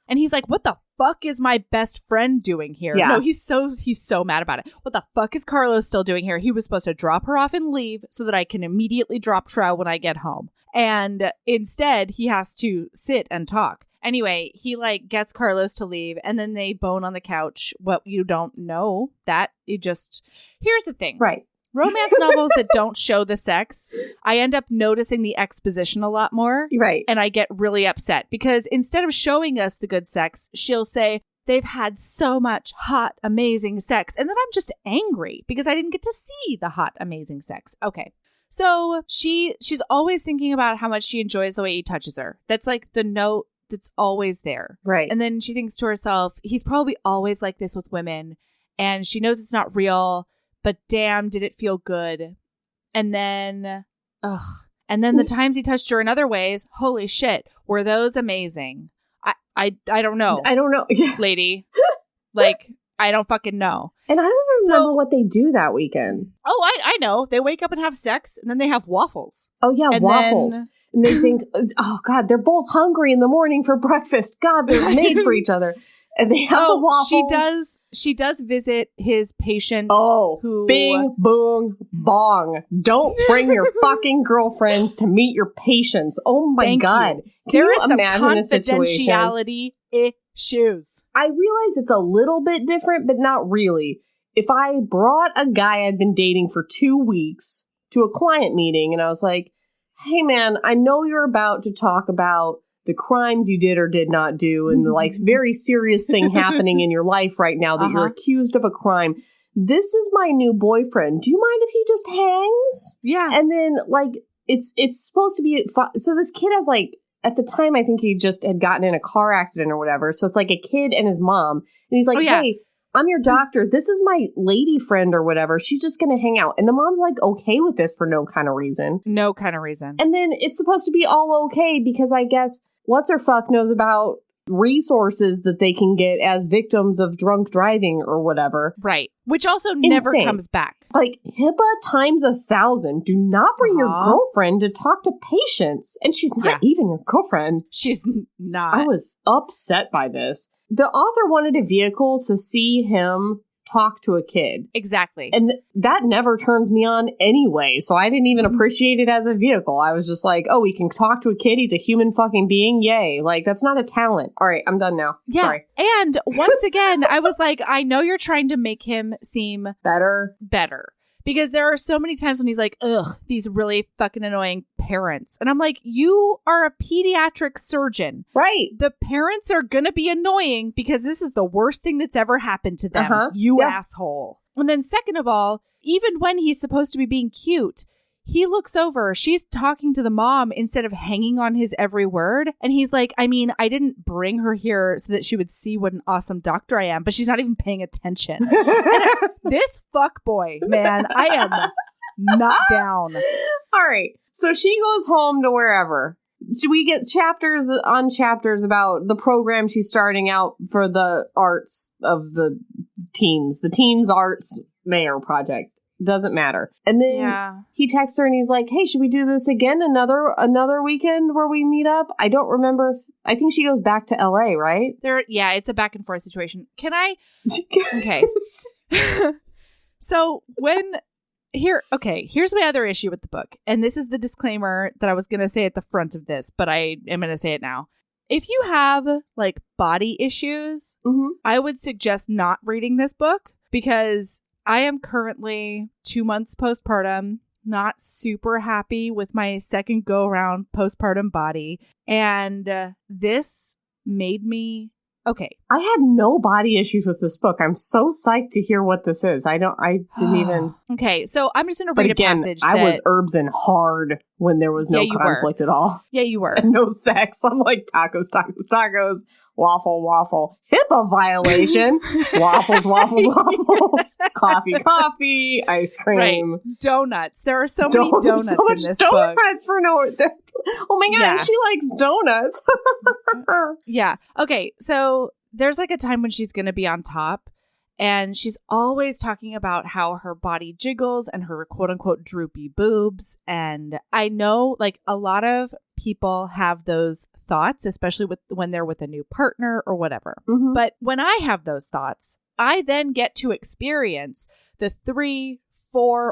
And he's like, what the fuck is my best friend doing here? Yeah. No, he's so mad about it. What the fuck is Carlos still doing here? He was supposed to drop her off and leave so that I can immediately drop Trow when I get home. And instead, he has to sit and talk. Anyway, he like gets Carlos to leave and then they bone on the couch. What you don't know that you just... Here's the thing. Right. Romance novels that don't show the sex, I end up noticing the exposition a lot more. Right. And I get really upset because instead of showing us the good sex, she'll say, they've had so much hot, amazing sex. And then I'm just angry because I didn't get to see the hot, amazing sex. Okay. So she's always thinking about how much she enjoys the way he touches her. That's like the note that's always there. Right. And then she thinks to herself, he's probably always like this with women. And she knows it's not real. But damn, did it feel good. And then the times he touched her in other ways, holy shit, were those amazing. I don't know. I don't know. Lady. Like, I don't fucking know. And I don't remember what they do that weekend. Oh, I know. They wake up and have sex, and then they have waffles. Oh, yeah, and waffles. And they think, oh, God, they're both hungry in the morning for breakfast. God, they're made for each other. And they have the waffles. She does visit his patient. Oh, who... Bing, boong, bong. Don't bring your fucking girlfriends to meet your patients. Oh, my God. There is some confidentiality issues. I realize it's a little bit different, but not really. If I brought a guy I'd been dating for 2 weeks to a client meeting and I was like, hey, man, I know you're about to talk about the crimes you did or did not do and the like very serious thing happening in your life right now that you're accused of a crime. This is my new boyfriend. Do you mind if he just hangs? Yeah. And then like it's supposed to be so this kid has like at the time I think he just had gotten in a car accident or whatever. So it's like a kid and his mom and he's like, hey, I'm your doctor. This is my lady friend or whatever. She's just going to hang out. And the mom's like okay with this for no kind of reason. No kind of reason. And then it's supposed to be all okay because I guess what's-her-fuck knows about resources that they can get as victims of drunk driving or whatever. Right. Which also never comes back. Like, HIPAA times 1,000. Do not bring your girlfriend to talk to patients. And she's not even your girlfriend. She's not. I was upset by this. The author wanted a vehicle to see him talk to a kid. Exactly. And that never turns me on anyway. So I didn't even appreciate it as a vehicle. I was just like, oh, he can talk to a kid. He's a human fucking being. Yay. Like, that's not a talent. All right, I'm done now. Yeah. Sorry. And once again, I was like, I know you're trying to make him seem better. Because there are so many times when he's like, ugh, these really fucking annoying parents. And I'm like, you are a pediatric surgeon. Right. The parents are going to be annoying because this is the worst thing that's ever happened to them. You asshole. And then second of all, even when he's supposed to be being cute, he looks over. She's talking to the mom instead of hanging on his every word. And he's like, I mean, I didn't bring her here so that she would see what an awesome doctor I am, but she's not even paying attention. This fuckboy, man, I am not down. All right. So she goes home to wherever. We get chapters on chapters about the program she's starting out for the arts of the teens arts mayor project. Doesn't matter. And then he texts her and he's like, hey, should we do this again? Another weekend where we meet up? I don't remember. I think she goes back to LA, right? It's a back and forth situation. Can I? Okay. So here's my other issue with the book. And this is the disclaimer that I was going to say at the front of this, but I am going to say it now. If you have like body issues, I would suggest not reading this book because I am currently 2 months postpartum, not super happy with my second go around postpartum body. And this made me okay. I had no body issues with this book. I'm so psyched to hear what this is. I didn't even. Okay, so I'm just going to read a passage. I was herbs and hard when there was no conflict at all. Yeah, you were. And no sex. I'm like tacos, tacos, tacos. Waffle, waffle. HIPAA violation. Waffles, waffles, waffles. Coffee, coffee. Ice cream. Right. Donuts. There are so many donuts so much in this donuts book. For no. Oh my God, she likes donuts. Yeah. Okay, so there's like a time when she's going to be on top. And she's always talking about how her body jiggles and her quote unquote droopy boobs. And I know like a lot of people have those thoughts, especially when they're with a new partner or whatever. But when I have those thoughts, I then get to experience the 3-4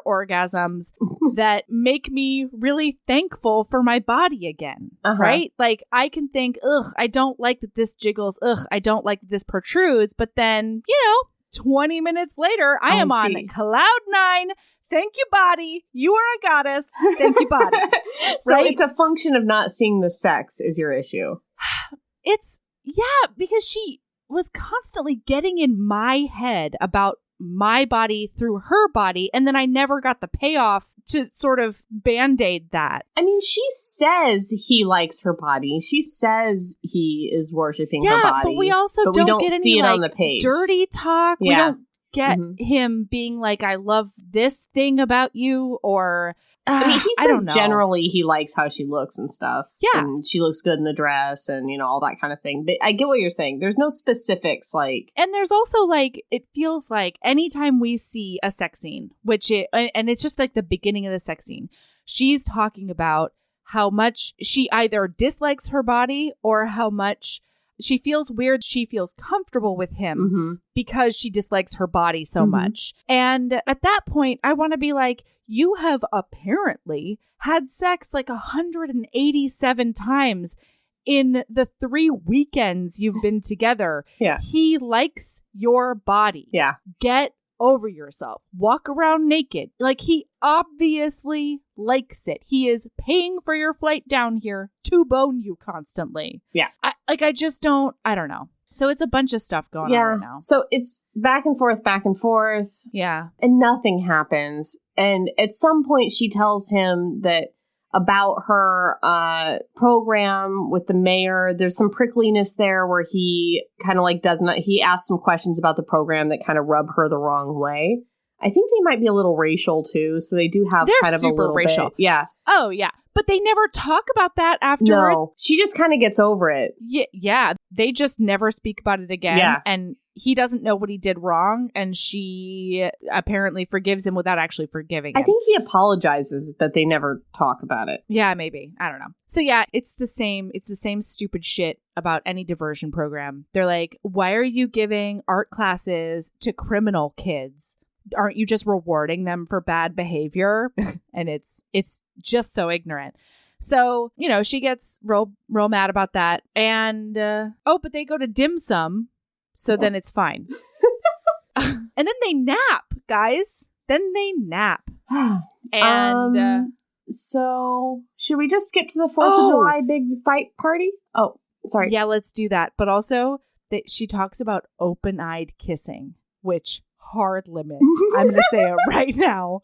orgasms that make me really thankful for my body again. Right? Like I can think, ugh, I don't like that this jiggles. Ugh, I don't like that this protrudes. But then, 20 minutes later, I am on cloud 9. Thank you, body. You are a goddess. Thank you, body. So it's a function of not seeing the sex is your issue. Because she was constantly getting in my head about my body through her body, and then I never got the payoff to sort of band-aid that. I mean, she says he likes her body. She says he is worshiping her body. But we also don't get see any it like on the page. Dirty talk. Yeah. We don't get him being like, I love this thing about you, or I mean, he says generally he likes how she looks and stuff. Yeah. And she looks good in the dress and, all that kind of thing. But I get what you're saying. There's no specifics like. And there's also like, it feels like anytime we see a sex scene, and it's just like the beginning of the sex scene, she's talking about how much she either dislikes her body or how much she feels weird. She feels comfortable with him because she dislikes her body so much. And at that point, I want to be like, you have apparently had sex like 187 times in the 3 weekends you've been together. Yeah. He likes your body. Yeah. Get over yourself. Walk around naked. Like, he obviously likes it. He is paying for your flight down here to bone you constantly. Yeah. I don't know. So it's a bunch of stuff going on right now. So it's back and forth. Yeah. And nothing happens. And at some point she tells him that about her program with the mayor, there's some prickliness there where he kind of like he asks some questions about the program that kind of rub her the wrong way. I think they might be a little racial too. So they do have kind of a little racial. Bit. Yeah. Oh, yeah. But they never talk about that after. No, she just kind of gets over it. Yeah. They just never speak about it again. Yeah. And he doesn't know what he did wrong. And she apparently forgives him without actually forgiving him. I think he apologizes, but they never talk about it. Yeah, maybe. I don't know. So yeah, it's the same stupid shit about any diversion program. They're like, why are you giving art classes to criminal kids? Aren't you just rewarding them for bad behavior? And it's just so ignorant. So, she gets real mad about that. And, but they go to dim sum. So then it's fine. And then they nap, guys. And, so should we just skip to the 4th of July big fight party? Oh, sorry. Yeah, let's do that. But also she talks about open-eyed kissing, which hard limit. I'm going to say it right now.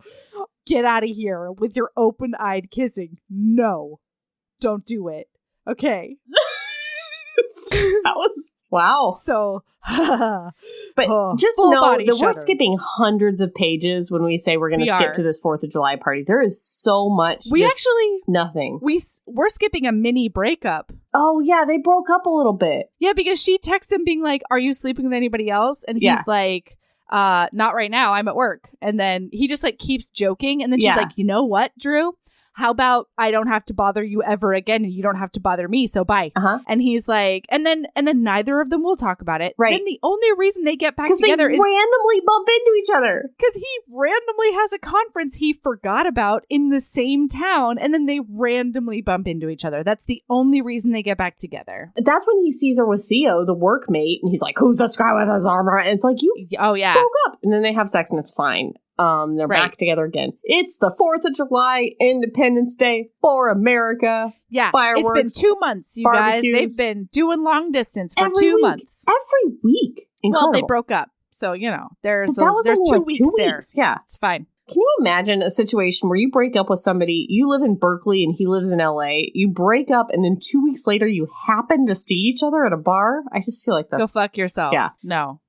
Get out of here with your open-eyed kissing. No, don't do it. Okay. That was Wow. So, but just know that we're skipping hundreds of pages when we say we're going to skip to this 4th of July party. There is so much. Nothing. We're skipping a mini breakup. Oh, yeah. They broke up a little bit. Yeah, because she texts him being like, are you sleeping with anybody else? And he's like, not right now. I'm at work. And then he just like keeps joking. And then she's like, you know what, Drew? How about I don't have to bother you ever again and you don't have to bother me, so bye. And he's like, and then neither of them will talk about it. Right. Then the only reason they get back together is randomly bump into each other. Because he randomly has a conference he forgot about in the same town, and then they randomly bump into each other. That's the only reason they get back together. That's when he sees her with Theo, the workmate, and he's like, who's this guy with his arm around? And it's like, you broke up. And then they have sex and it's fine. They're back together again. It's the 4th of July, Independence Day for America. Yeah. Fireworks. It's been 2 months, you guys. They've been doing long distance for 2 months. Every week. Incredible. Well, they broke up. So, there's 2 weeks there. Yeah. It's fine. Can you imagine a situation where you break up with somebody, you live in Berkeley and he lives in LA, you break up and then 2 weeks later you happen to see each other at a bar? I just feel like that's... Go fuck yourself. Yeah. No.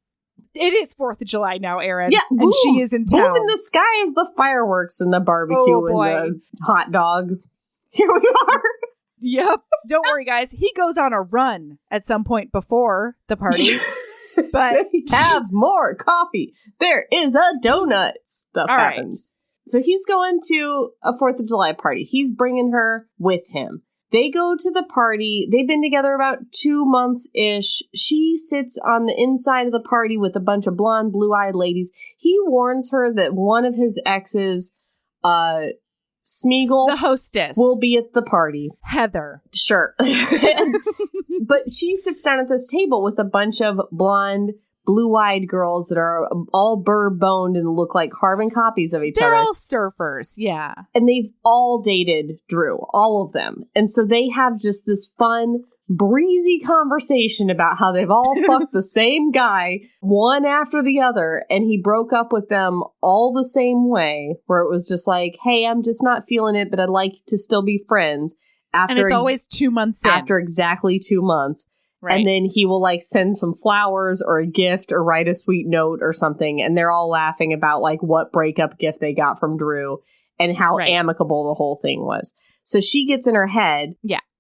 It is 4th of July now, Erin. Yeah, and she is in town. Boom in the sky is the fireworks and the barbecue and the hot dog. Here we are. Yep. Don't worry, guys. He goes on a run at some point before the party. But have more coffee. There is a donut. Stuff happens. Right. So he's going to a 4th of July party. He's bringing her with him. They go to the party. They've been together about 2 months-ish. She sits on the inside of the party with a bunch of blonde, blue-eyed ladies. He warns her that one of his exes, Smeagol, the hostess, will be at the party. Heather. Sure. But she sits down at this table with a bunch of blonde, blue-eyed girls that are all burr-boned and look like carbon copies of each other. They're all surfers, yeah. And they've all dated Drew, all of them. And so they have just this fun, breezy conversation about how they've all fucked the same guy, one after the other, and he broke up with them all the same way, where it was just like, hey, I'm just not feeling it, but I'd like to still be friends. And it's always 2 months in. After exactly 2 months. Right. And then he will like send some flowers or a gift or write a sweet note or something. And they're all laughing about like what breakup gift they got from Drew and how amicable the whole thing was. So she gets in her head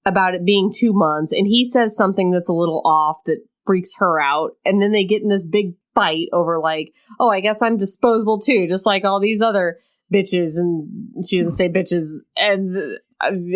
about it being 2 months. And he says something that's a little off that freaks her out. And then they get in this big fight over like, oh, I guess I'm disposable too, just like all these other bitches. And she doesn't say bitches. And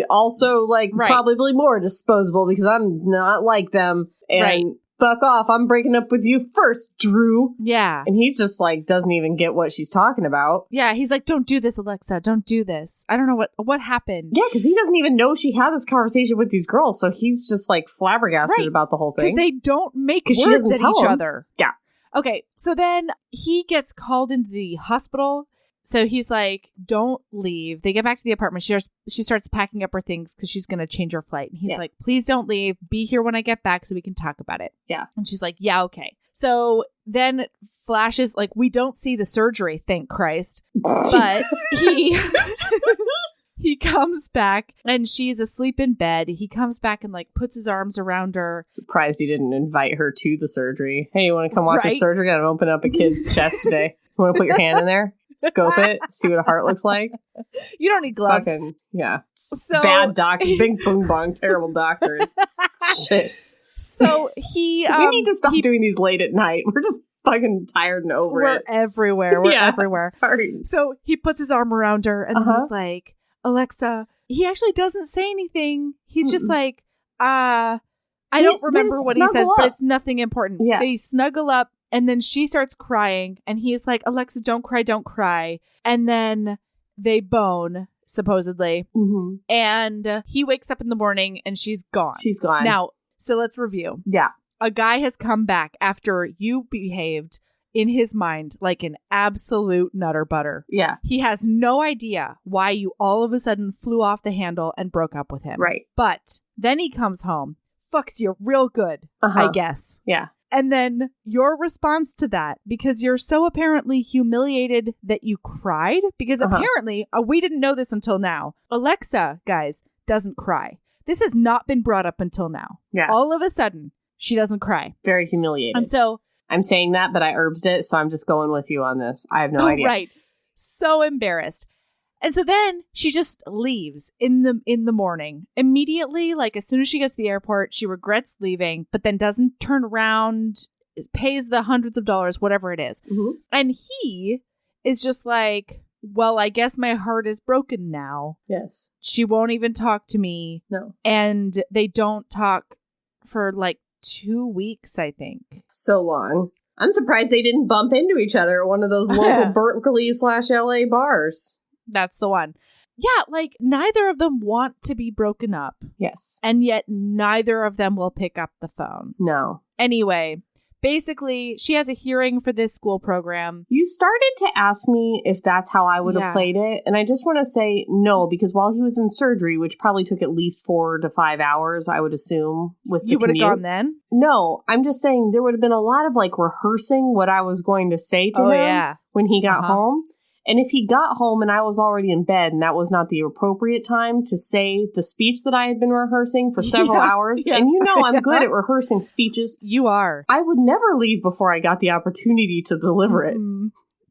also like probably more disposable because I'm not like them. And fuck off, I'm breaking up with you first, Drew. Yeah. And he's just like doesn't even get what she's talking about. Yeah, he's like, don't do this, Alexa, don't do this. I don't know what happened. Yeah, because he doesn't even know she had this conversation with these girls, so he's just like flabbergasted about the whole thing. Because they don't make words at each other. Yeah. Okay, so then he gets called into the hospital. So he's like, don't leave. They get back to the apartment. She starts packing up her things because she's going to change her flight. And he's like, please don't leave. Be here when I get back so we can talk about it. Yeah. And she's like, yeah, okay. So then flashes, like, we don't see the surgery, thank Christ. But he comes back and she's asleep in bed. He comes back and like puts his arms around her. Surprised you didn't invite her to the surgery. Hey, you want to come watch the surgery? I'm open up a kid's chest today. You want to put your hand in there? Scope it, see what a heart looks like. You don't need gloves. Fucking, yeah. So, bad doctor, big boom bong, terrible doctors. Shit. So he... we need to stop doing these late at night. We're just fucking tired and over it. We're everywhere. We're everywhere. Sorry. So he puts his arm around her and then he's like, Alexa, he actually doesn't say anything. He's just like, I don't remember what he says, but it's nothing important. Yeah. They snuggle up. And then she starts crying, and he's like, Alexa, don't cry, don't cry. And then they bone, supposedly. Mm-hmm. And he wakes up in the morning, and she's gone. She's gone. Now, so let's review. Yeah. A guy has come back after you behaved, in his mind, like an absolute nutter butter. Yeah. He has no idea why you all of a sudden flew off the handle and broke up with him. Right. But then he comes home, fucks you real good, I guess. Yeah. And then your response to that, because you're so apparently humiliated that you cried, because apparently, we didn't know this until now, Alexa, guys, doesn't cry. This has not been brought up until now. Yeah. All of a sudden, She doesn't cry. Very humiliated. And so... I'm saying that, but I herbsed it, so I'm just going with you on this. I have no idea. Right. So embarrassed. And so then she just leaves in the morning. Immediately, like as soon as she gets to the airport, she regrets leaving, but then doesn't turn around, pays the hundreds of dollars, whatever it is. Mm-hmm. And he is just like, well, I guess my heart is broken now. Yes. She won't even talk to me. No. And they don't talk for like 2 weeks, I think. So long. I'm surprised they didn't bump into each other at one of those local Berkeley/LA bars. That's the one. Yeah, like neither of them want to be broken up. Yes. And yet neither of them will pick up the phone. No. Anyway, basically, she has a hearing for this school program. You started to ask me if that's how I would have played it. And I just want to say no, because while he was in surgery, which probably took at least 4 to 5 hours, I would assume, with the You would have commute. gone then? No, I'm just saying there would have been a lot of like rehearsing what I was going to say to him when he got home. And if he got home and I was already in bed and that was not the appropriate time to say the speech that I had been rehearsing for several hours, and you know I'm good at rehearsing speeches. You are. I would never leave before I got the opportunity to deliver it.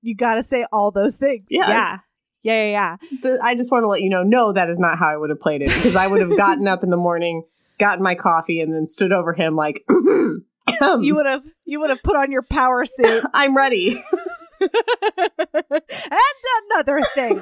You got to say all those things. Yes. Yeah. I just want to let you know, no, that is not how I would have played it, because I would have gotten up in the morning, gotten my coffee, and then stood over him like, you would have put on your power suit. I'm ready. And another thing.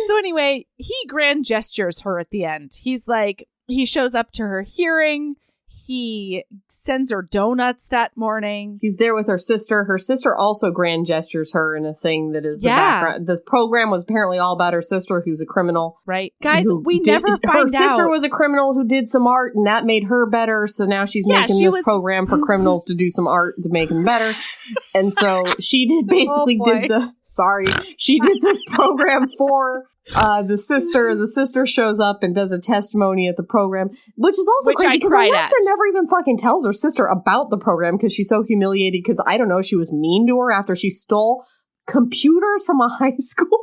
So anyway, he grand gestures her at the end. He's like, he shows up to her hearing. He sends her donuts that morning. He's there with her sister. Her sister also grand gestures her in a thing that is the background. The program was apparently all about her sister, who's a criminal. Right. Guys, we never find out. Her sister was a criminal who did some art, and that made her better. So now she's making this program for criminals to do some art to make them better. And so she did basically she did the program for the sister. The sister shows up and does a testimony at the program, which is also crazy because Alexa never even fucking tells her sister about the program because she's so humiliated because, I don't know, she was mean to her after she stole computers from a high school.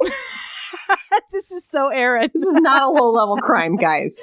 This is so Erin. This is not a low-level crime, guys.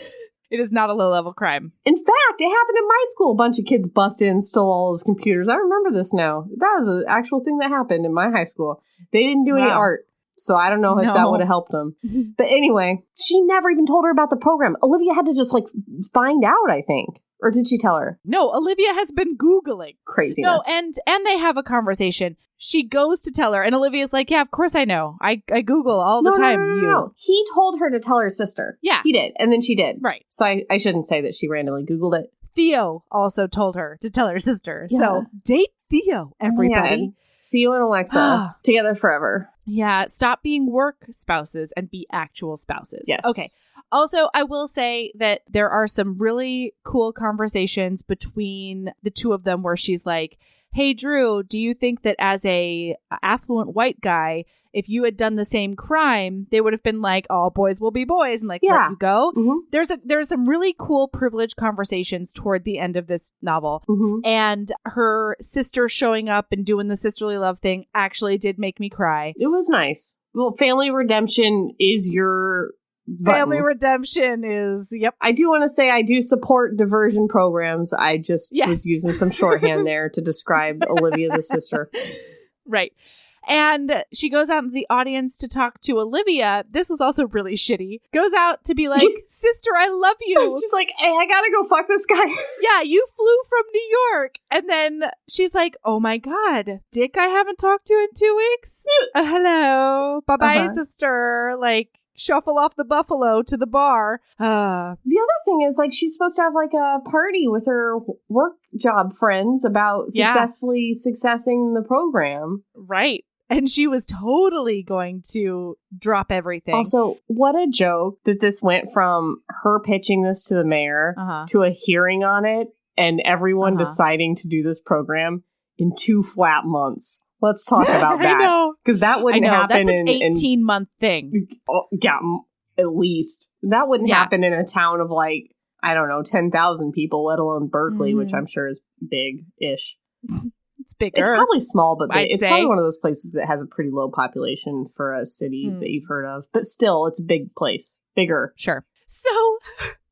It is not a low-level crime. In fact, it happened in my school. A bunch of kids busted in and stole all those computers. I remember this now. That was an actual thing that happened in my high school. They didn't do any art. So I don't know if that would have helped them. But anyway, she never even told her about the program. Olivia had to just like find out, I think. Or did she tell her? No, Olivia has been Googling. Craziness. No, and they have a conversation. She goes to tell her, and Olivia's like, yeah, of course I know. I Google all the time. No. He told her to tell her sister. Yeah. He did. And then she did. Right. So I shouldn't say that she randomly Googled it. Theo also told her to tell her sister. Yeah. So date Theo, everybody. Yeah. Theo and Alexa together forever. Yeah, stop being work spouses and be actual spouses. Yes. Okay. Also, I will say that there are some really cool conversations between the two of them where she's like, hey, Drew, do you think that as a affluent white guy, if you had done the same crime, they would have been like, all boys will be boys and like, let you go? Mm-hmm. There's some really cool privileged conversations toward the end of this novel. Mm-hmm. And her sister showing up and doing the sisterly love thing actually did make me cry. It was nice. Well, family redemption is your family redemption is, yep. I do want to say I do support diversion programs. I just was using some shorthand there to describe Olivia the sister. Right. And she goes out into the audience to talk to Olivia. This was also really shitty. Goes out to be like, sister, I love you. She's like, hey, I gotta go fuck this guy. Yeah, you flew from New York. And then she's like, oh my God, Dick I haven't talked to in 2 weeks? Hello. Bye-bye, sister. Like, shuffle off the buffalo to the bar. The other thing is, like, she's supposed to have, like, a party with her work job friends about successfully successing the program. Right. And she was totally going to drop everything. Also, what a joke that this went from her pitching this to the mayor to a hearing on it and everyone deciding to do this program in 2 flat months. Let's talk about that. I know. Because that wouldn't happen That's an 18-month thing. Yeah, at least. That wouldn't happen in a town of, like, I don't know, 10,000 people, let alone Berkeley, which I'm sure is big-ish. It's bigger. It's probably small, but it's probably one of those places that has a pretty low population for a city that you've heard of. But still, it's a big place. Bigger. Sure. So,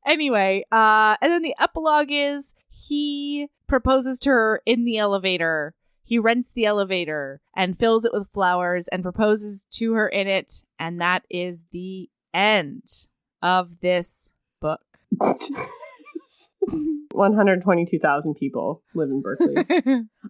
Anyway, and then the epilogue is he proposes to her in the elevator. He rents the elevator and fills it with flowers and proposes to her in it. And that is the end of this book. 122,000 people live in Berkeley.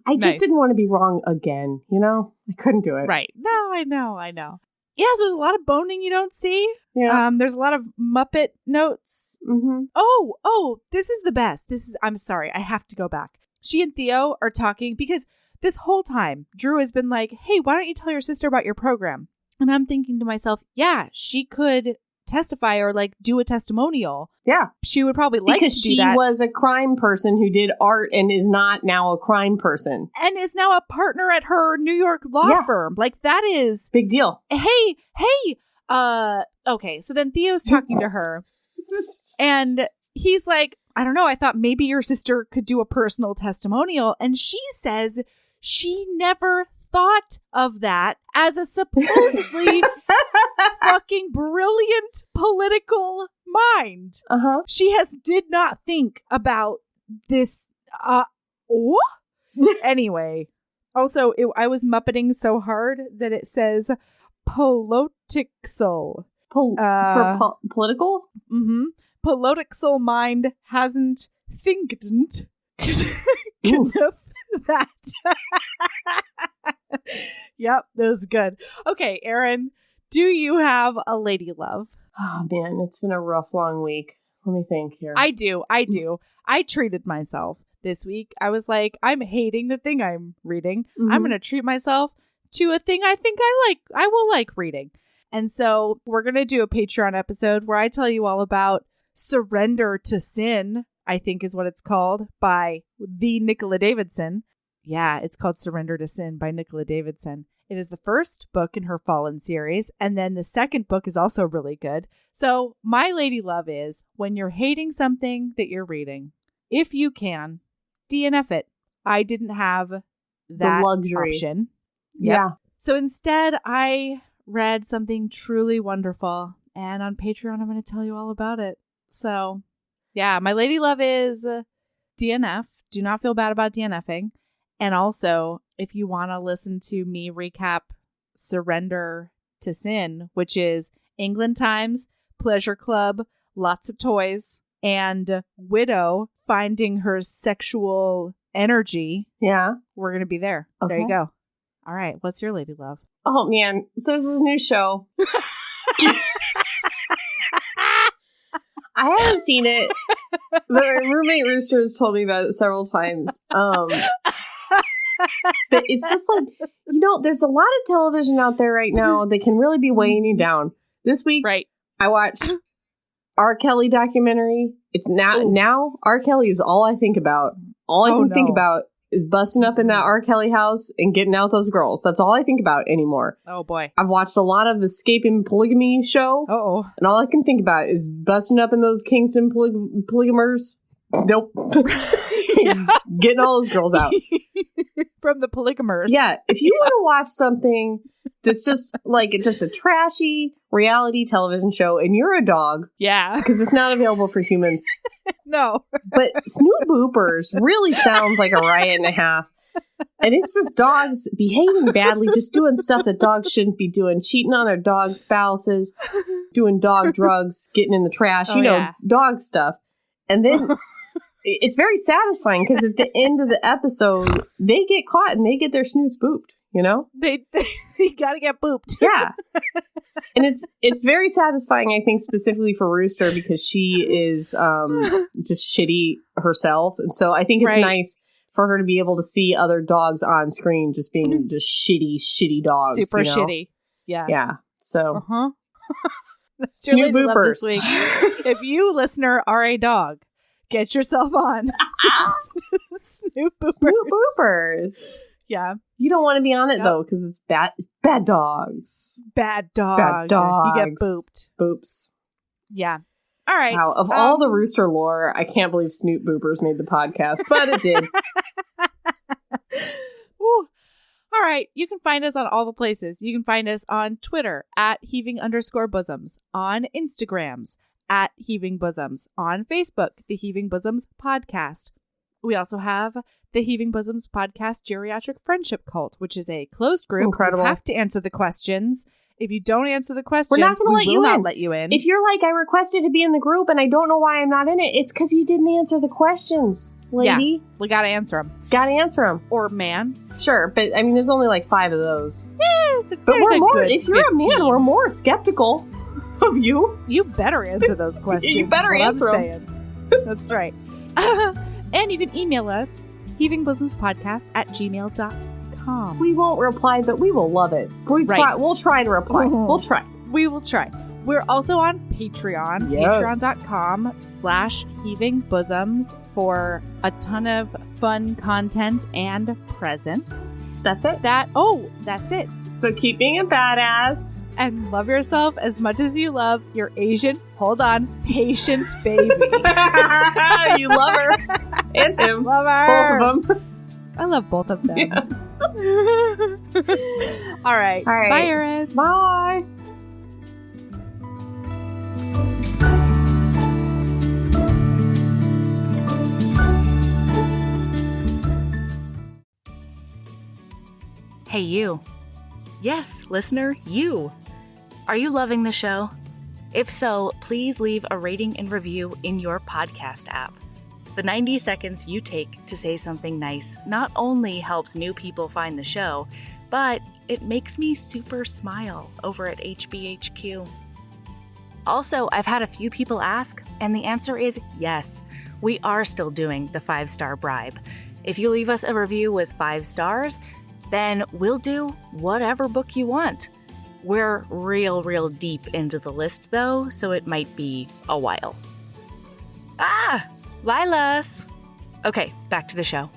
I just didn't want to be wrong again, you know? I couldn't do it. Right. No, I know. Yes, there's a lot of boning you don't see. Yeah. There's a lot of Muppet notes. Mm-hmm. Oh, this is the best. I'm sorry, I have to go back. She and Theo are talking because this whole time, Drew has been like, hey, why don't you tell your sister about your program? And I'm thinking to myself, yeah, she could testify or like do a testimonial. Yeah. She would probably like because to do that. Because she was a crime person who did art and is not now a crime person. And is now a partner at her New York law firm. Like, that is... big deal. Hey. Okay, so then Theo's talking to her. And he's like, I don't know, I thought maybe your sister could do a personal testimonial. And she says she never thought of that as a supposedly fucking brilliant political mind. Uh-huh. She did not think about this. Anyway, also, I was muppeting so hard that it says political. Political? Mm-hmm. Political mind hasn't thinked enough that. Yep, that was good. Okay, Erin, do you have a lady love? Oh, man, it's been a rough, long week. Let me think here. I do. I treated myself this week. I was like, I'm hating the thing I'm reading. Mm-hmm. I'm going to treat myself to a thing I think I will like reading. And so we're going to do a Patreon episode where I tell you all about Surrender to Sin, I think is what it's called, by the Nicola Davidson. Yeah, it's called Surrender to Sin by Nicola Davidson. It is the first book in her Fallen series, and then the second book is also really good. So my lady love is when you're hating something that you're reading, if you can, DNF it. I didn't have that luxury option. Yep. Yeah. So instead, I read something truly wonderful, and on Patreon, I'm going to tell you all about it. So, yeah, my lady love is DNF. Do not feel bad about DNFing. And also, if you want to listen to me recap Surrender to Sin, which is England Times, Pleasure Club, lots of toys, and Widow finding her sexual energy. Yeah. We're going to be there. Okay. There you go. All right. What's your lady love? Oh, man. There's this new show. I haven't seen it. My roommate Rooster has told me about it several times. But it's just like, there's a lot of television out there right now that can really be weighing you down. This week, I watched R. Kelly documentary. It's now R. Kelly is all I think about. All I can think about is busting up in that R. Kelly house and getting out those girls. That's all I think about anymore. Oh, boy. I've watched a lot of Escaping Polygamy show. Uh-oh. And all I can think about is busting up in those Kingston polygamers. Nope. Getting all those girls out. From the polygamers. Yeah. If you want to watch something that's just a trashy reality television show and you're a dog. Yeah. Because it's not available for humans. No. But Snoot Boopers really sounds like a riot and a half. And it's just dogs behaving badly, just doing stuff that dogs shouldn't be doing, cheating on their dog spouses, doing dog drugs, getting in the trash, dog stuff. And then it's very satisfying because at the end of the episode, they get caught and they get their snoots booped, They gotta get booped. Yeah. And it's very satisfying, I think, specifically for Rooster because she is just shitty herself. And so I think it's nice for her to be able to see other dogs on screen just being just shitty dogs. Super shitty. Yeah. Yeah. So. Uh-huh. Snoot Boopers. If you, listener, are a dog, get yourself on Snoot Boopers. Snoot Boopers. Yeah. You don't want to be on it, though, because it's bad dogs. Bad dogs. You get booped. Boops. Yeah. All right. Wow. Of all the Rooster lore, I can't believe Snoot Boopers made the podcast, but it did. Ooh. All right. You can find us on all the places. You can find us on Twitter at heaving_bosoms, on Instagrams at Heaving Bosoms. On Facebook, the Heaving Bosoms Podcast. We also have the Heaving Bosoms Podcast Geriatric Friendship Cult, which is a closed group. Incredible. You have to answer the questions. If you don't answer the questions, we're not going to let you in. If you're like, I requested to be in the group and I don't know why I'm not in it, it's because you didn't answer the questions, lady. Yeah, we got to answer them. Got to answer them. Or man. Sure, but I mean, there's only like 5 of those. Yes, but we're more. If you're 15. a man, we're more skeptical of you. You better answer those questions. You better answer them. That's right. And you can email us, heavingbosomspodcast@gmail.com. We won't reply, but we will love it. We'll try to reply. We'll try. We will try. We're also on Patreon, yes. patreon.com/heavingbosoms for a ton of fun content and presents. That's it. That's it. So keep being a badass. And love yourself as much as you love your Asian, patient baby. You love her. And him. Love her. Both of them. I love both of them. Yes. All right. Bye, Erin. Bye. Hey, you. Yes, listener, you. Are you loving the show? If so, please leave a rating and review in your podcast app. The 90 seconds you take to say something nice not only helps new people find the show, but it makes me super smile over at HBHQ. Also, I've had a few people ask, and the answer is yes. We are still doing the 5-star bribe. If you leave us a review with 5 stars, then we'll do whatever book you want. We're real deep into the list, though, so it might be a while. Lilas! Okay, back to the show.